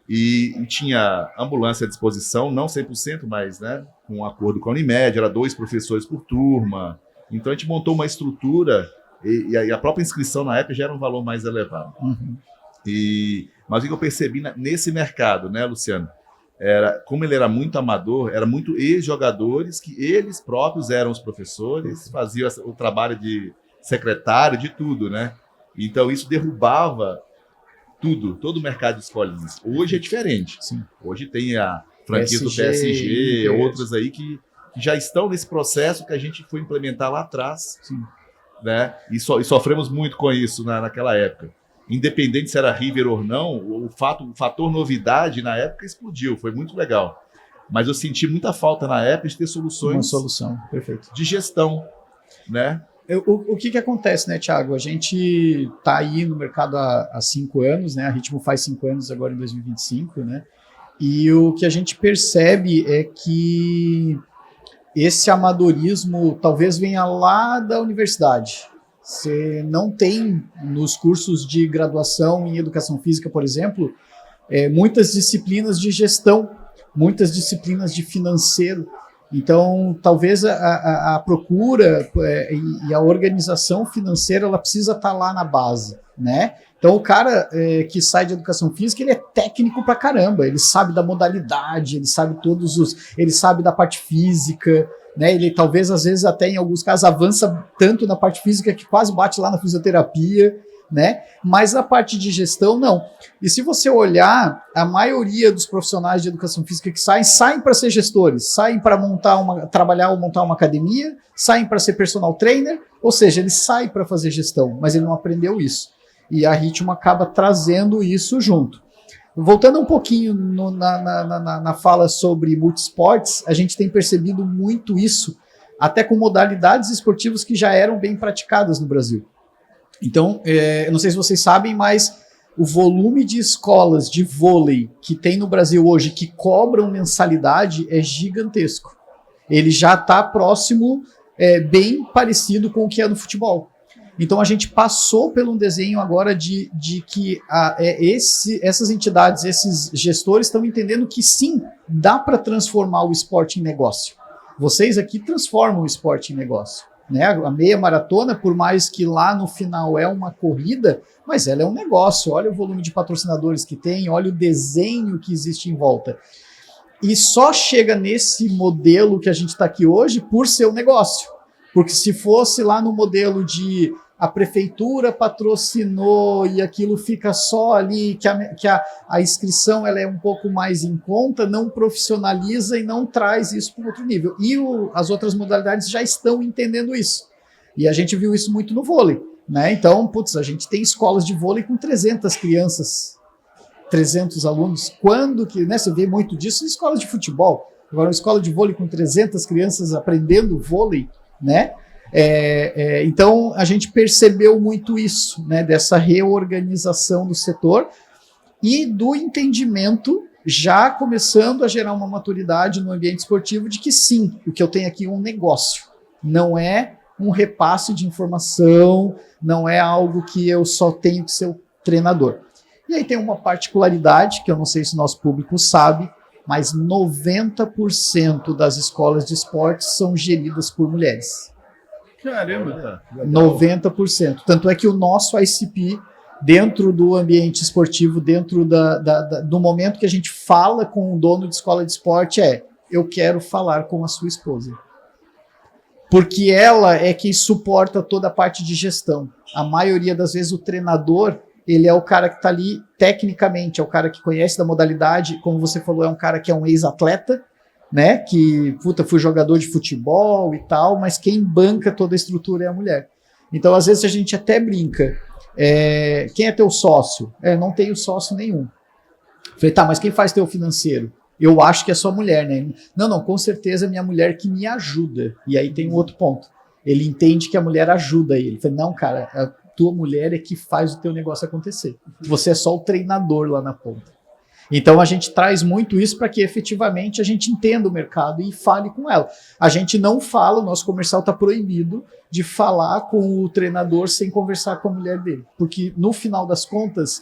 E tinha ambulância à disposição, não 100%, mas, né, com um acordo com a Unimed, era 2 professores por turma. Então a gente montou uma estrutura e a própria inscrição na época já era um valor mais elevado. Uhum. Mas o que eu percebi nesse mercado, né, Luciano? Como ele era muito amador, era muito ex-jogadores que eles próprios eram os professores, faziam o trabalho de secretário, de tudo, né? Então isso derrubava todo o mercado de escolinhas. Hoje é diferente. Sim. Hoje tem a franquia do PSG, outras aí que já estão nesse processo que a gente foi implementar lá atrás. Sim. Né? E sofremos muito com isso naquela época. Independente se era River ou não, o fator novidade na época explodiu, foi muito legal. Mas eu senti muita falta na época de ter soluções. Uma solução, perfeito. De gestão, né? O que acontece, né, Thiago? A gente está aí no mercado há 5 anos, né? A Ritmo faz 5 anos agora em 2025, né? E o que a gente percebe é que esse amadorismo talvez venha lá da universidade. Você não tem nos cursos de graduação em educação física, por exemplo, muitas disciplinas de gestão, muitas disciplinas de financeiro. Então, talvez a procura e a organização financeira ela precisa estar lá na base, né? Então, o cara que sai de educação física, ele é técnico pra caramba, ele sabe da modalidade, ele sabe ele sabe da parte física, né? Ele talvez, às vezes, até em alguns casos, avança tanto na parte física que quase bate lá na fisioterapia, né? Mas a parte de gestão, não. E se você olhar, a maioria dos profissionais de educação física que saem para ser gestores, saem para trabalhar ou montar uma academia, saem para ser personal trainer, ou seja, ele sai para fazer gestão, mas ele não aprendeu isso. E a Ritmo acaba trazendo isso junto. Voltando um pouquinho na fala sobre multisportes, a gente tem percebido muito isso, até com modalidades esportivas que já eram bem praticadas no Brasil. Então, eu não sei se vocês sabem, mas o volume de escolas de vôlei que tem no Brasil hoje, que cobram mensalidade, é gigantesco. Ele já está próximo, bem parecido com o que é no futebol. Então, a gente passou por um desenho agora de que essas entidades, esses gestores estão entendendo que sim, dá para transformar o esporte em negócio. Vocês aqui transformam o esporte em negócio. Né? A meia maratona, por mais que lá no final é uma corrida, mas ela é um negócio. Olha o volume de patrocinadores que tem, olha o desenho que existe em volta. E só chega nesse modelo que a gente está aqui hoje por ser um negócio. Porque se fosse lá no modelo de a prefeitura patrocinou e aquilo fica só ali, que a inscrição ela é um pouco mais em conta, não profissionaliza e não traz isso para outro nível. E as outras modalidades já estão entendendo isso. E a gente viu isso muito no vôlei, né? Então, a gente tem escolas de vôlei com 300 crianças, 300 alunos. Quando que, né, você vê muito disso em escolas de futebol. Agora, uma escola de vôlei com 300 crianças aprendendo vôlei, né? Então, a gente percebeu muito isso, né, dessa reorganização do setor e do entendimento já começando a gerar uma maturidade no ambiente esportivo de que sim, o que eu tenho aqui é um negócio, não é um repasse de informação, não é algo que eu só tenho que ser o treinador. E aí tem uma particularidade que eu não sei se o nosso público sabe, mas 90% das escolas de esportes são geridas por mulheres. Caramba! 90%. Tanto é que o nosso ICP, dentro do ambiente esportivo, dentro do momento que a gente fala com o dono de escola de esporte, eu quero falar com a sua esposa. Porque ela é quem suporta toda a parte de gestão. A maioria das vezes o treinador, ele é o cara que está ali tecnicamente, é o cara que conhece da modalidade, como você falou, é um cara que é um ex-atleta, né, que, fui jogador de futebol e tal, mas quem banca toda a estrutura é a mulher. Então, às vezes, a gente até brinca, quem é teu sócio? Não tenho sócio nenhum. Falei, tá, mas quem faz teu financeiro? Eu acho que é sua mulher, né? Não, com certeza é minha mulher que me ajuda. E aí tem um outro ponto. Ele entende que a mulher ajuda ele. Falei, não, cara, a tua mulher é que faz o teu negócio acontecer. Você é só o treinador lá na ponta. Então, a gente traz muito isso para que efetivamente a gente entenda o mercado e fale com ela. A gente não fala, o nosso comercial está proibido de falar com o treinador sem conversar com a mulher dele. Porque, no final das contas,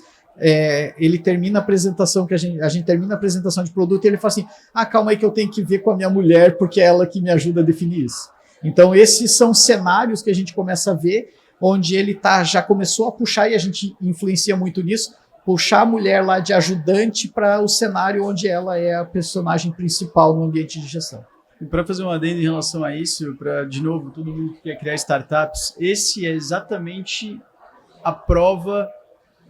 ele termina a apresentação, que a gente termina a apresentação de produto e ele fala assim, calma aí que eu tenho que ver com a minha mulher porque é ela que me ajuda a definir isso. Então, esses são cenários que a gente começa a ver, onde ele já começou a puxar e a gente influencia muito nisso, puxar a mulher lá de ajudante para o cenário onde ela é a personagem principal no ambiente de gestão. E para fazer um adendo em relação a isso, para, de novo, todo mundo que quer criar startups, esse é exatamente a prova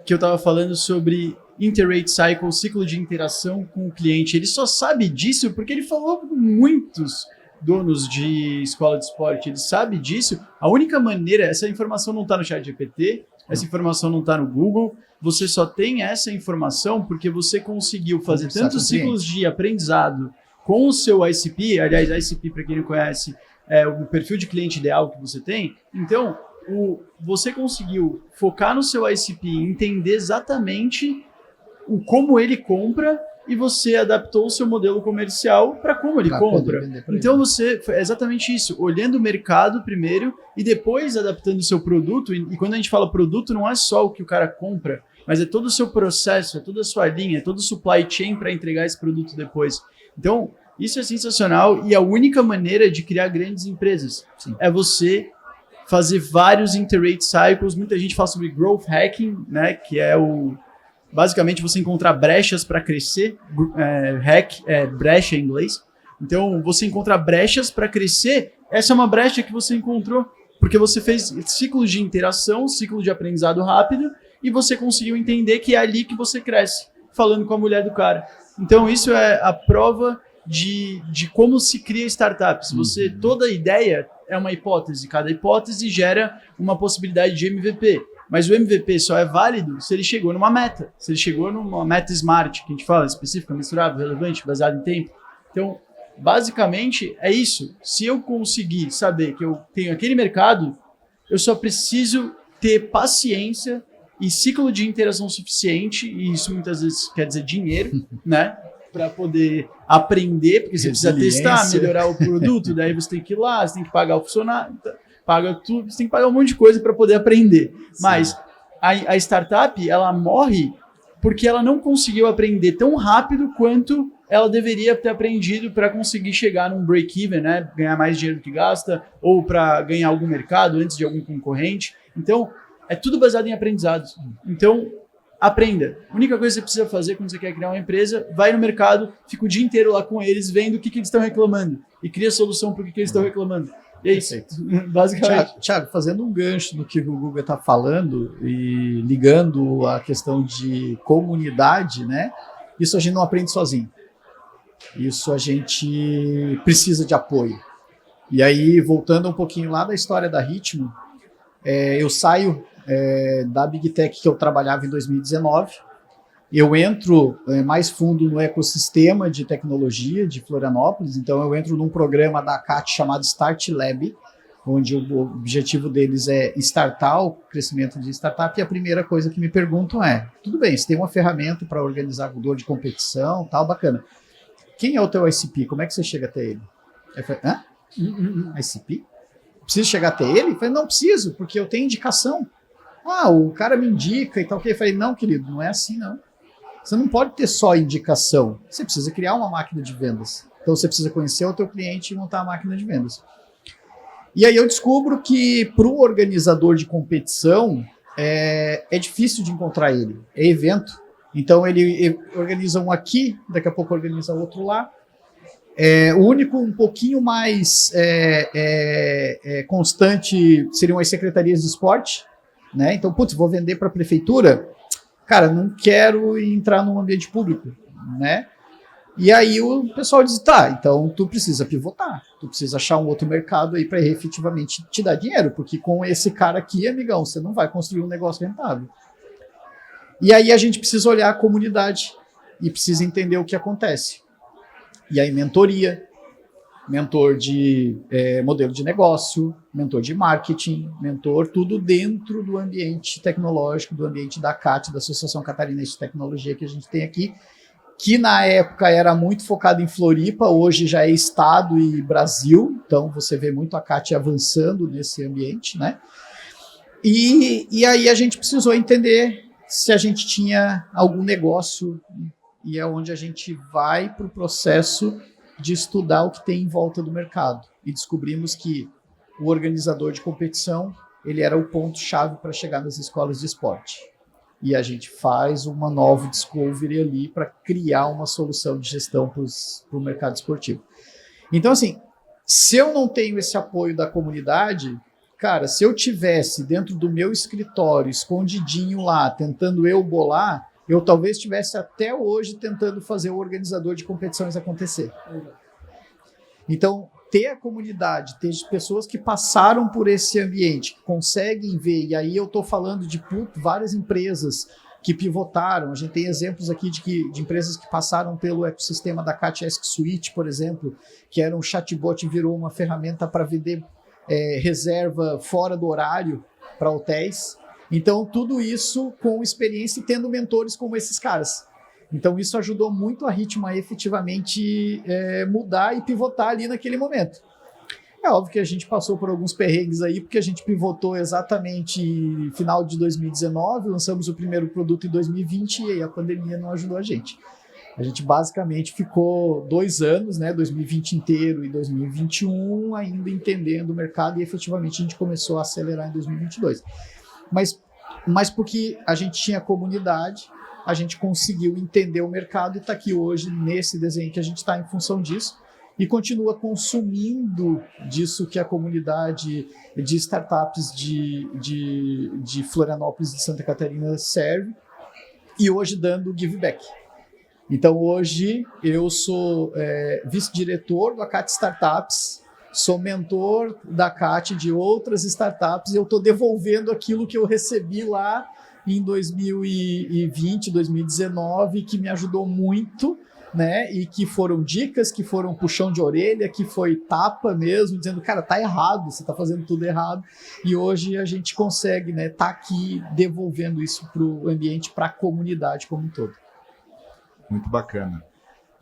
que eu estava falando sobre Interrate Cycle, ciclo de interação com o cliente. Ele só sabe disso porque ele falou com muitos donos de escola de esporte, ele sabe disso. A única maneira, essa informação não está no ChatGPT, essa informação não está no Google, você só tem essa informação porque você conseguiu fazer tantos ciclos de aprendizado com o seu ICP. Aliás, ICP, para quem não conhece, é o perfil de cliente ideal que você tem. Então, você conseguiu focar no seu ICP, entender exatamente como ele compra e você adaptou o seu modelo comercial para como ele compra. Então, é exatamente isso, olhando o mercado primeiro e depois adaptando o seu produto. E quando a gente fala produto, não é só o que o cara compra, mas é todo o seu processo, é toda a sua linha, é todo o supply chain para entregar esse produto depois. Então, isso é sensacional e a única maneira de criar grandes empresas é você fazer vários Interrate Cycles. Muita gente fala sobre Growth Hacking, né, que é basicamente você encontrar brechas para crescer. Hack é brecha em inglês. Então, você encontrar brechas para crescer, essa é uma brecha que você encontrou, porque você fez ciclos de interação, ciclo de aprendizado rápido, e você conseguiu entender que é ali que você cresce, falando com a mulher do cara. Então isso é a prova de como se cria startups. Toda ideia é uma hipótese, cada hipótese gera uma possibilidade de MVP. Mas o MVP só é válido se ele chegou numa meta, se ele chegou numa meta smart, que a gente fala, específica, mensurável, relevante, baseado em tempo. Então, basicamente, é isso. Se eu conseguir saber que eu tenho aquele mercado, eu só preciso ter paciência e ciclo de interação suficiente, e isso muitas vezes quer dizer dinheiro, né? Para poder aprender, porque você precisa testar, melhorar o produto, daí você tem que ir lá, você tem que pagar o funcionário, paga tudo, você tem que pagar um monte de coisa para poder aprender. Sim. Mas a startup, ela morre porque ela não conseguiu aprender tão rápido quanto ela deveria ter aprendido para conseguir chegar num break-even, né? Ganhar mais dinheiro do que gasta, ou para ganhar algum mercado antes de algum concorrente. Então, é tudo baseado em aprendizados. Então, aprenda. A única coisa que você precisa fazer quando você quer criar uma empresa, vai no mercado, fica o dia inteiro lá com eles, vendo o que eles estão reclamando e cria solução para o que eles estão reclamando. E é isso, basicamente. Thiago, fazendo um gancho no que o Guga está falando e ligando a questão de comunidade, né? Isso a gente não aprende sozinho. Isso a gente precisa de apoio. E aí, voltando um pouquinho lá da história da Ritmo, eu saio da Big Tech que eu trabalhava em 2019, eu entro mais fundo no ecossistema de tecnologia de Florianópolis, então eu entro num programa da CAT chamado Start Lab, onde o objetivo deles é startar o crescimento de startup, e a primeira coisa que me perguntam é, tudo bem, você tem uma ferramenta para organizar dor de competição, tal, bacana. Quem é o teu ICP? Como é que você chega até ele? Eu falei, hã? ICP? Preciso chegar até ele? Eu falei, não preciso, porque eu tenho indicação. O cara me indica e tal. Eu falei, não, querido, não é assim, não. Você não pode ter só indicação. Você precisa criar uma máquina de vendas. Então, você precisa conhecer o teu cliente e montar a máquina de vendas. E aí eu descubro que para o organizador de competição é difícil de encontrar ele. É evento. Então, ele organiza um aqui, daqui a pouco organiza outro lá. O único um pouquinho mais constante seriam as secretarias de esporte, né? Então, vou vender para a prefeitura, cara, não quero entrar num ambiente público, né? E aí o pessoal diz, tá, então tu precisa pivotar, tu precisa achar um outro mercado aí para efetivamente te dar dinheiro, porque com esse cara aqui, amigão, você não vai construir um negócio rentável. E aí a gente precisa olhar a comunidade e precisa entender o que acontece. E aí mentoria, mentor de modelo de negócio, mentor de marketing, mentor, tudo dentro do ambiente tecnológico, do ambiente da CAT, da Associação Catarinense de Tecnologia que a gente tem aqui, que na época era muito focado em Floripa, hoje já é estado e Brasil, então você vê muito a CAT avançando nesse ambiente, né? E aí a gente precisou entender se a gente tinha algum negócio, e é onde a gente vai para o processo de estudar o que tem em volta do mercado. E descobrimos que o organizador de competição, ele era o ponto-chave para chegar nas escolas de esporte. E a gente faz uma nova discovery ali para criar uma solução de gestão para o mercado esportivo. Então, assim, se eu não tenho esse apoio da comunidade, cara, se eu tivesse dentro do meu escritório, escondidinho lá, tentando eu bolar, eu talvez estivesse até hoje tentando fazer o organizador de competições acontecer. Então, ter a comunidade, ter pessoas que passaram por esse ambiente, que conseguem ver, e aí eu estou falando de várias empresas que pivotaram, a gente tem exemplos aqui de empresas que passaram pelo ecossistema da Cat Ask Suite, por exemplo, que era um chatbot e virou uma ferramenta para vender reserva fora do horário para hotéis. Então, tudo isso com experiência e tendo mentores como esses caras. Então, isso ajudou muito a Ritmo a efetivamente mudar e pivotar ali naquele momento. É óbvio que a gente passou por alguns perrengues aí, porque a gente pivotou exatamente no final de 2019, lançamos o primeiro produto em 2020 e aí a pandemia não ajudou a gente. A gente basicamente ficou 2 anos, né, 2020 inteiro e 2021, ainda entendendo o mercado e efetivamente a gente começou a acelerar em 2022. Mas porque a gente tinha comunidade, a gente conseguiu entender o mercado e está aqui hoje nesse desenho que a gente está em função disso. e continua consumindo disso que a comunidade de startups de Florianópolis e de Santa Catarina serve, e hoje dando give back. Então hoje eu sou vice-diretor do ACAT Startups, sou mentor da CAT de outras startups, e eu estou devolvendo aquilo que eu recebi lá em 2020, 2019, que me ajudou muito, né? E que foram dicas, que foram puxão de orelha, que foi tapa mesmo, dizendo, cara, tá errado, você tá fazendo tudo errado. E hoje a gente consegue, né, tá aqui devolvendo isso para o ambiente, para a comunidade como um todo. Muito bacana.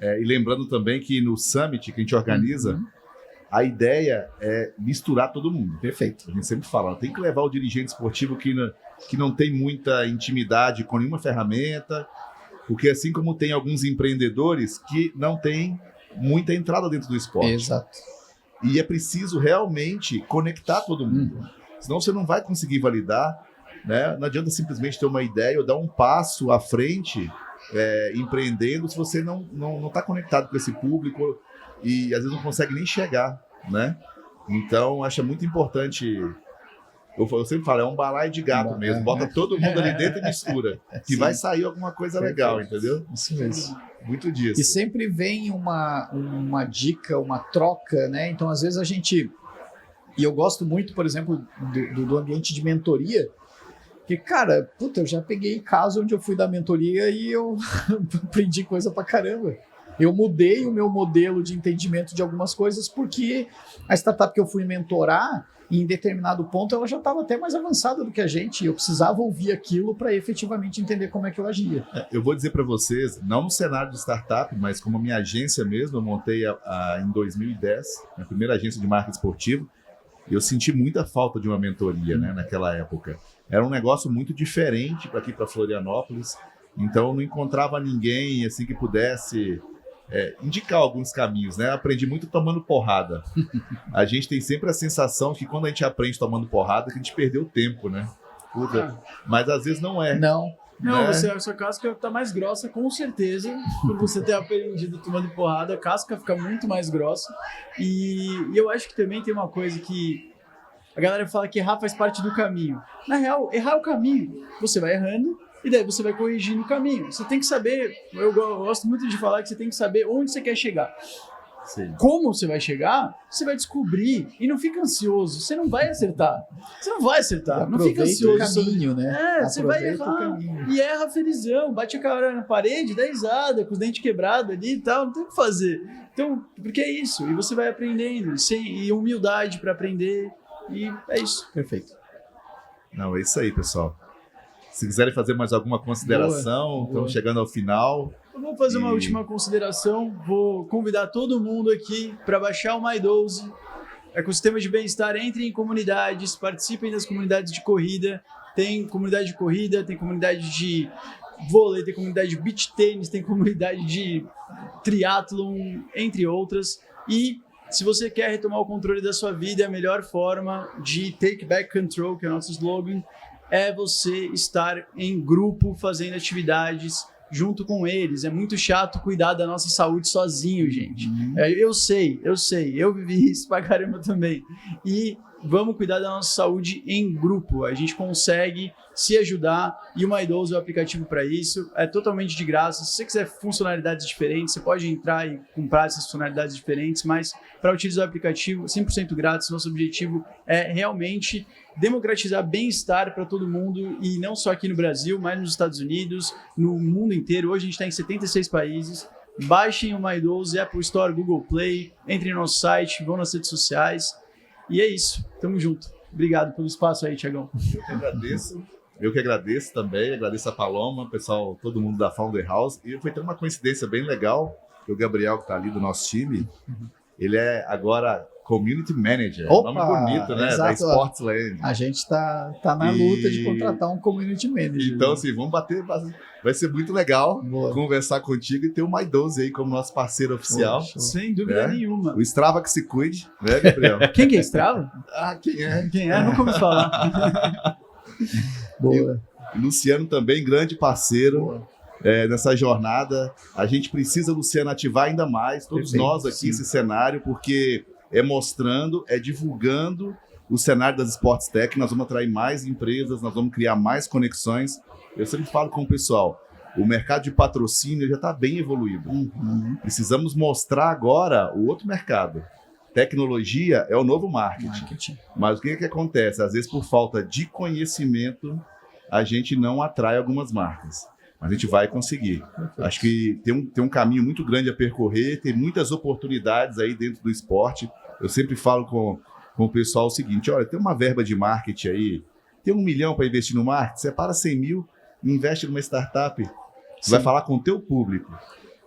E lembrando também que no Summit que a gente organiza, a ideia é misturar todo mundo. Perfeito. A gente sempre fala, tem que levar o dirigente esportivo que não tem muita intimidade com nenhuma ferramenta, porque assim como tem alguns empreendedores que não têm muita entrada dentro do esporte. Exato. E é preciso realmente conectar todo mundo. Senão você não vai conseguir validar, né? Não adianta simplesmente ter uma ideia ou dar um passo à frente empreendendo se você não está conectado com esse público e às vezes não consegue nem chegar, né? Então, acho muito importante. Eu sempre falo, é um balaio de gato mesmo. Bota todo mundo ali dentro e mistura. Que vai sair alguma coisa legal, entendeu? Isso mesmo. Muito disso. E sempre vem uma dica, uma troca, né? Então, às vezes a gente... E eu gosto muito, por exemplo, do ambiente de mentoria, que, cara, eu já peguei caso onde eu fui dar mentoria e eu aprendi coisa pra caramba. Eu mudei o meu modelo de entendimento de algumas coisas porque a startup que eu fui mentorar, em determinado ponto, ela já estava até mais avançada do que a gente. E eu precisava ouvir aquilo para efetivamente entender como é que eu agia. Eu vou dizer para vocês, não no cenário de startup, mas como minha agência mesmo, eu montei em 2010, a primeira agência de marketing esportivo. Eu senti muita falta de uma mentoria, né, naquela época. Era um negócio muito diferente para aqui, para Florianópolis. Então, eu não encontrava ninguém assim que pudesse... indicar alguns caminhos, né? Aprendi muito tomando porrada. A gente tem sempre a sensação que quando a gente aprende tomando porrada, que a gente perdeu tempo, né? Mas às vezes não é. Não, né? A sua casca tá mais grossa, com certeza, por você ter aprendido tomando porrada, a casca fica muito mais grossa. E eu acho que também tem uma coisa que a galera fala que errar faz parte do caminho. Na real, errar é o caminho. Você vai errando, e daí você vai corrigindo o caminho. Você tem que saber, eu gosto muito de falar que você tem que saber onde você quer chegar. Sim. Como você vai chegar, você vai descobrir. E não fica ansioso, você não vai acertar. Você não vai acertar, não fica ansioso. O caminho, né? Você vai errar e erra felizão, bate a cara na parede, dá risada, com os dentes quebrados ali e tal, não tem o que fazer. Então, porque é isso, e você vai aprendendo, e humildade para aprender, e é isso. Perfeito. Não, é isso aí, pessoal. Se quiserem fazer mais alguma consideração, estamos chegando ao final. Eu vou fazer uma última consideração. Vou convidar todo mundo aqui para baixar o My12. Ecossistema de bem-estar, entrem em comunidades, participem das comunidades de corrida. Tem comunidade de corrida, tem comunidade de vôlei, tem comunidade de beach tênis, tem comunidade de triatlon, entre outras. E se você quer retomar o controle da sua vida, a melhor forma de take back control, que é o nosso slogan, é você estar em grupo fazendo atividades junto com eles. É muito chato cuidar da nossa saúde sozinho, gente. Eu sei, eu vivi isso pra caramba também. E vamos cuidar da nossa saúde em grupo. A gente consegue se ajudar e o My12 é o aplicativo para isso. É totalmente de graça. Se você quiser funcionalidades diferentes, você pode entrar e comprar essas funcionalidades diferentes, mas para utilizar o aplicativo 100% grátis, nosso objetivo é realmente democratizar bem-estar para todo mundo, e não só aqui no Brasil, mas nos Estados Unidos, no mundo inteiro. Hoje a gente está em 76 países. Baixem o My12, Apple Store, Google Play, entrem no nosso site, vão nas redes sociais. E é isso, tamo junto. Obrigado pelo espaço aí, Thiagão. Eu que agradeço também, agradeço a Paloma, o pessoal, todo mundo da Founder House. E foi ter uma coincidência bem legal, que o Gabriel, que está ali do nosso time, ele é agora Community Manager. Opa, nome bonito, né? Exato. Da Sportsland. A gente tá na luta de contratar um Community Manager. Então, assim, vamos bater. Vai ser muito legal conversar contigo e ter o My12 aí como nosso parceiro oficial. Sem dúvida nenhuma. O Strava que se cuide, né, Gabriel? Quem que é Strava? Quem é? Quem é? Nunca ouvi falar. Boa. E Luciano também, grande parceiro. nessa jornada. A gente precisa, Luciano, ativar ainda mais, todos nós aqui, esse cenário, porque é mostrando, é divulgando o cenário das Sports Tech. Nós vamos atrair mais empresas, nós vamos criar mais conexões. Eu sempre falo com o pessoal, o mercado de patrocínio já está bem evoluído. Precisamos mostrar agora o outro mercado. Tecnologia é o novo marketing. Mas o que acontece? Às vezes, por falta de conhecimento, a gente não atrai algumas marcas. Mas a gente vai conseguir. Acho que tem um caminho muito grande a percorrer, tem muitas oportunidades aí dentro do esporte. Eu sempre falo com o pessoal o seguinte, olha, tem uma verba de marketing aí, tem 1 milhão para investir no marketing, separa 100 mil, investe numa startup, você vai falar com o teu público.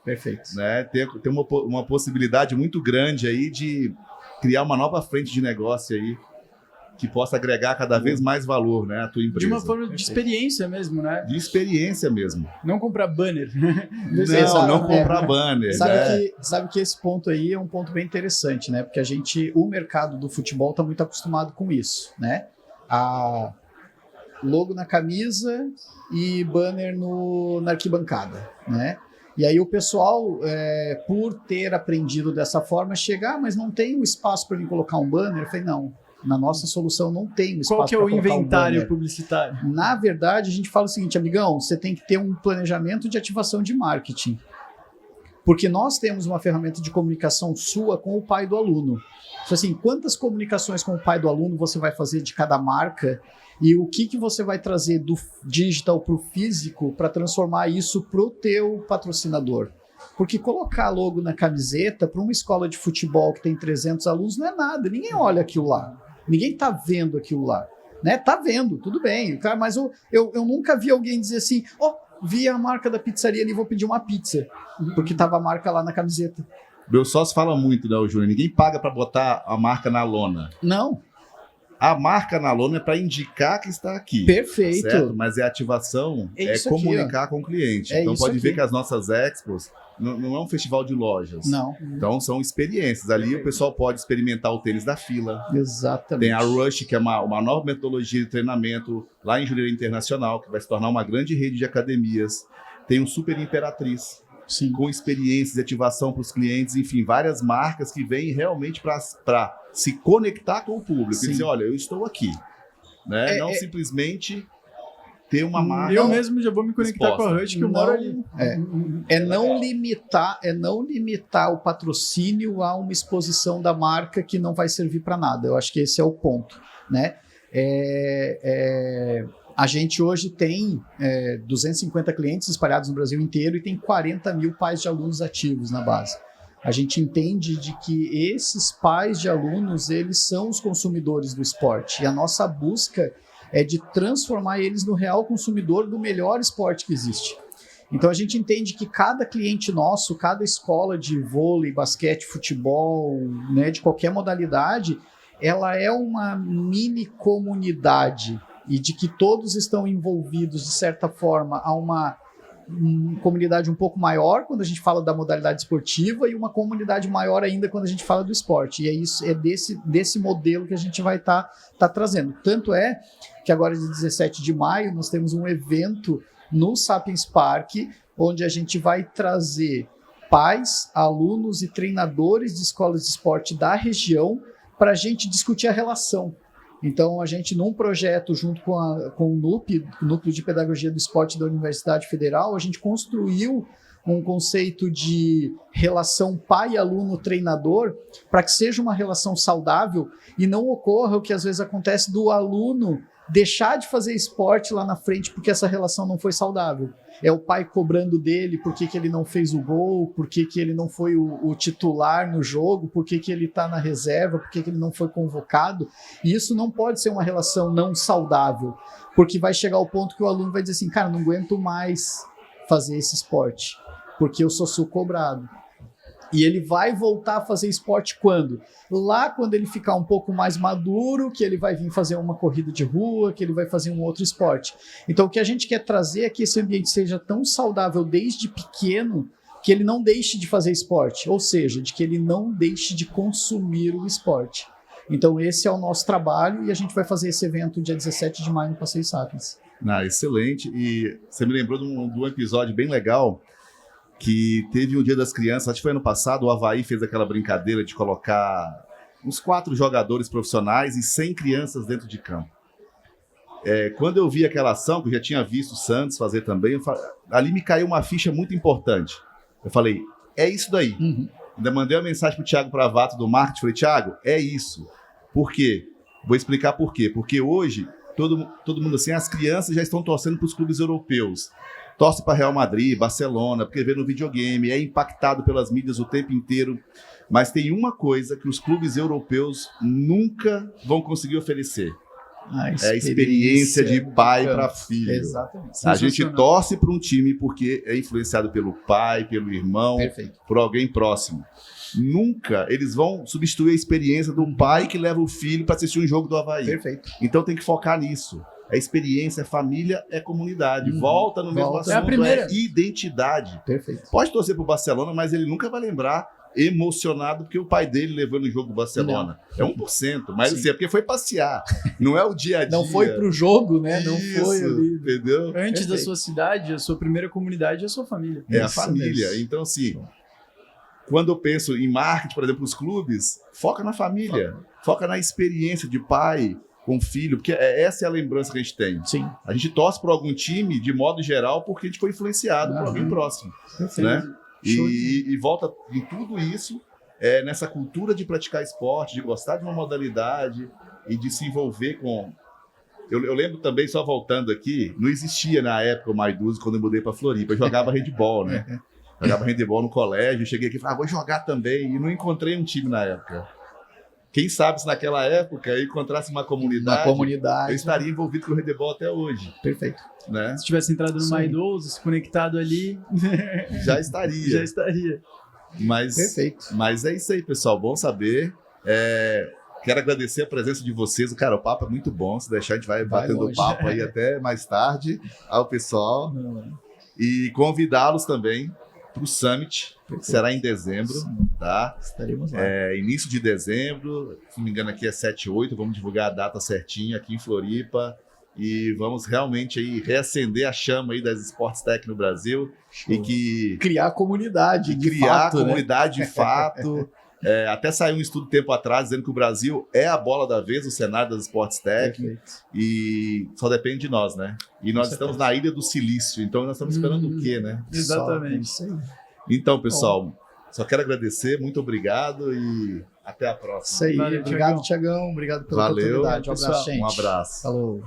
Perfeito. Né? Tem uma possibilidade muito grande aí de criar uma nova frente de negócio aí que possa agregar cada vez mais valor, né, à tua empresa. De uma forma de experiência mesmo, né? De experiência mesmo. Não comprar banner. Não comprar banner. Sabe que esse ponto aí é um ponto bem interessante, né? Porque o mercado do futebol está muito acostumado com isso, né? A logo na camisa e banner na arquibancada, né? E aí o pessoal, por ter aprendido dessa forma, chega, mas não tem um espaço para mim colocar um banner? Eu falei, não, na nossa solução não tem um espaço para colocar um banner. Qual que é o inventário publicitário? Na verdade, a gente fala o seguinte, amigão, você tem que ter um planejamento de ativação de marketing. Porque nós temos uma ferramenta de comunicação sua com o pai do aluno. Então, assim, quantas comunicações com o pai do aluno você vai fazer de cada marca e o que você vai trazer do digital para o físico para transformar isso para o teu patrocinador? Porque colocar logo na camiseta para uma escola de futebol que tem 300 alunos não é nada, ninguém olha aquilo lá, ninguém está vendo aquilo lá, né? Tá vendo, tudo bem, cara, mas eu nunca vi alguém dizer assim, vi a marca da pizzaria ali, vou pedir uma pizza, porque tava a marca lá na camiseta. Meu sócio fala muito, né, Júnior? Ninguém paga para botar a marca na lona. Não. A marca na lona é para indicar que está aqui. Perfeito. Certo? Mas a ativação é comunicar com o cliente. Então pode ver que as nossas expos não é um festival de lojas. Não. Então são experiências. Ali o pessoal pode experimentar o tênis da fila. Exatamente. Tem a Rush, que é uma nova metodologia de treinamento lá em Jurerê Internacional, que vai se tornar uma grande rede de academias. Tem o Super Imperatriz, sim, com experiências de ativação para os clientes, enfim, várias marcas que vêm realmente para se conectar com o público. E dizer, olha, eu estou aqui. Né? Não simplesmente ter uma marca. Eu mesmo já vou me conectar exposta com a Rush, que eu moro ali. Não limitar o patrocínio a uma exposição da marca que não vai servir para nada. Eu acho que esse é o ponto, né? A gente hoje tem 250 clientes espalhados no Brasil inteiro e tem 40 mil pais de alunos ativos na base. A gente entende de que esses pais de alunos, eles são os consumidores do esporte. E a nossa busca é de transformar eles no real consumidor do melhor esporte que existe. Então a gente entende que cada cliente nosso, cada escola de vôlei, basquete, futebol, né, de qualquer modalidade, ela é uma mini comunidade e de que todos estão envolvidos, de certa forma, a uma comunidade um pouco maior quando a gente fala da modalidade esportiva e uma comunidade maior ainda quando a gente fala do esporte. E é desse modelo que a gente vai estar trazendo. Tanto é que agora, dia 17 de maio, nós temos um evento no Sapiens Park, onde a gente vai trazer pais, alunos e treinadores de escolas de esporte da região para a gente discutir a relação. Então, a gente, num projeto junto com o NUP, o Núcleo de Pedagogia do Esporte da Universidade Federal, a gente construiu um conceito de relação pai-aluno-treinador para que seja uma relação saudável e não ocorra o que às vezes acontece do aluno deixar de fazer esporte lá na frente porque essa relação não foi saudável. É o pai cobrando dele por que ele não fez o gol, por que ele não foi o titular no jogo, por que ele está na reserva, por que ele não foi convocado. E isso não pode ser uma relação não saudável, porque vai chegar ao ponto que o aluno vai dizer assim, cara, não aguento mais fazer esse esporte, porque eu sou cobrado. E ele vai voltar a fazer esporte quando? Lá quando ele ficar um pouco mais maduro, que ele vai vir fazer uma corrida de rua, que ele vai fazer um outro esporte. Então o que a gente quer trazer é que esse ambiente seja tão saudável desde pequeno que ele não deixe de fazer esporte, ou seja, de que ele não deixe de consumir o esporte. Então esse é o nosso trabalho e a gente vai fazer esse evento dia 17 de maio no Passeio Sapiens. Excelente. E você me lembrou de um episódio bem legal que teve o Dia das Crianças, acho que foi ano passado, o Avaí fez aquela brincadeira de colocar uns 4 jogadores profissionais e 100 crianças dentro de campo. Quando eu vi aquela ação, que eu já tinha visto o Santos fazer também, ali me caiu uma ficha muito importante. Eu falei, é isso daí. Ainda mandei uma mensagem pro Thiago Pravato do marketing, falei, Thiago, é isso. Por quê? Vou explicar por quê. Porque hoje, todo mundo assim, as crianças já estão torcendo para os clubes europeus. Torce para Real Madrid, Barcelona, porque vê no videogame, é impactado pelas mídias o tempo inteiro. Mas tem uma coisa que os clubes europeus nunca vão conseguir oferecer. É a experiência de pai para filho. Exatamente. A gente torce para um time porque é influenciado pelo pai, pelo irmão, por alguém próximo. Nunca eles vão substituir a experiência do pai que leva o filho para assistir um jogo do Avaí. Perfeito. Então tem que focar nisso. É experiência, é família, é comunidade. Volta no mesmo assunto, é a primeira. Identidade. Perfeito. Pode torcer pro Barcelona, mas ele nunca vai lembrar emocionado porque o pai dele levou no jogo do Barcelona. É 1%, mas assim, é porque foi passear. Não é o dia a dia. Não foi pro jogo, né? Isso, não foi ali. Entendeu? Antes da sua cidade, a sua primeira comunidade é a sua família. É a família. Então, assim, quando eu penso em marketing, por exemplo, os clubes, foca na família. Foca na experiência de pai com filho, porque essa é a lembrança que a gente tem. Sim. A gente torce por algum time, de modo geral, porque a gente foi influenciado por alguém próximo. Perfeito. Né? E volta em tudo isso, nessa cultura de praticar esporte, de gostar de uma modalidade e de se envolver com... Eu lembro também, só voltando aqui, não existia na época o Maiduzi quando eu mudei para Floripa. Eu jogava handball, né? Jogava handball no colégio, cheguei aqui e falei, vou jogar também. E não encontrei um time na época. Quem sabe se naquela época eu encontrasse uma comunidade, eu estaria envolvido com o handball até hoje. Perfeito. Né? Se tivesse entrado no Maidoso, se conectado ali... Já estaria. Já estaria. Perfeito. Mas é isso aí, pessoal. Bom saber. Quero agradecer a presença de vocês. Cara, o papo é muito bom. Se deixar, a gente vai batendo papo aí até mais tarde ao pessoal. E convidá-los também para o Summit, que será em dezembro. Tá? Estaremos lá. Início de dezembro, se não me engano aqui é 7 e 8, vamos divulgar a data certinha aqui em Floripa e vamos realmente aí reacender a chama aí das Sports Tech no Brasil. Show. E que criar comunidade de fato, comunidade de fato. Até saiu um estudo tempo atrás dizendo que o Brasil é a bola da vez, o cenário das Sports Tech. Perfeito. E só depende de nós, né? E nós estamos na Ilha do Silício, então nós estamos esperando o quê, né? Exatamente. Então, pessoal, só quero agradecer, muito obrigado e até a próxima. Isso aí, obrigado, Thiagão, obrigado pela oportunidade. Um abraço, gente. Um abraço. Falou.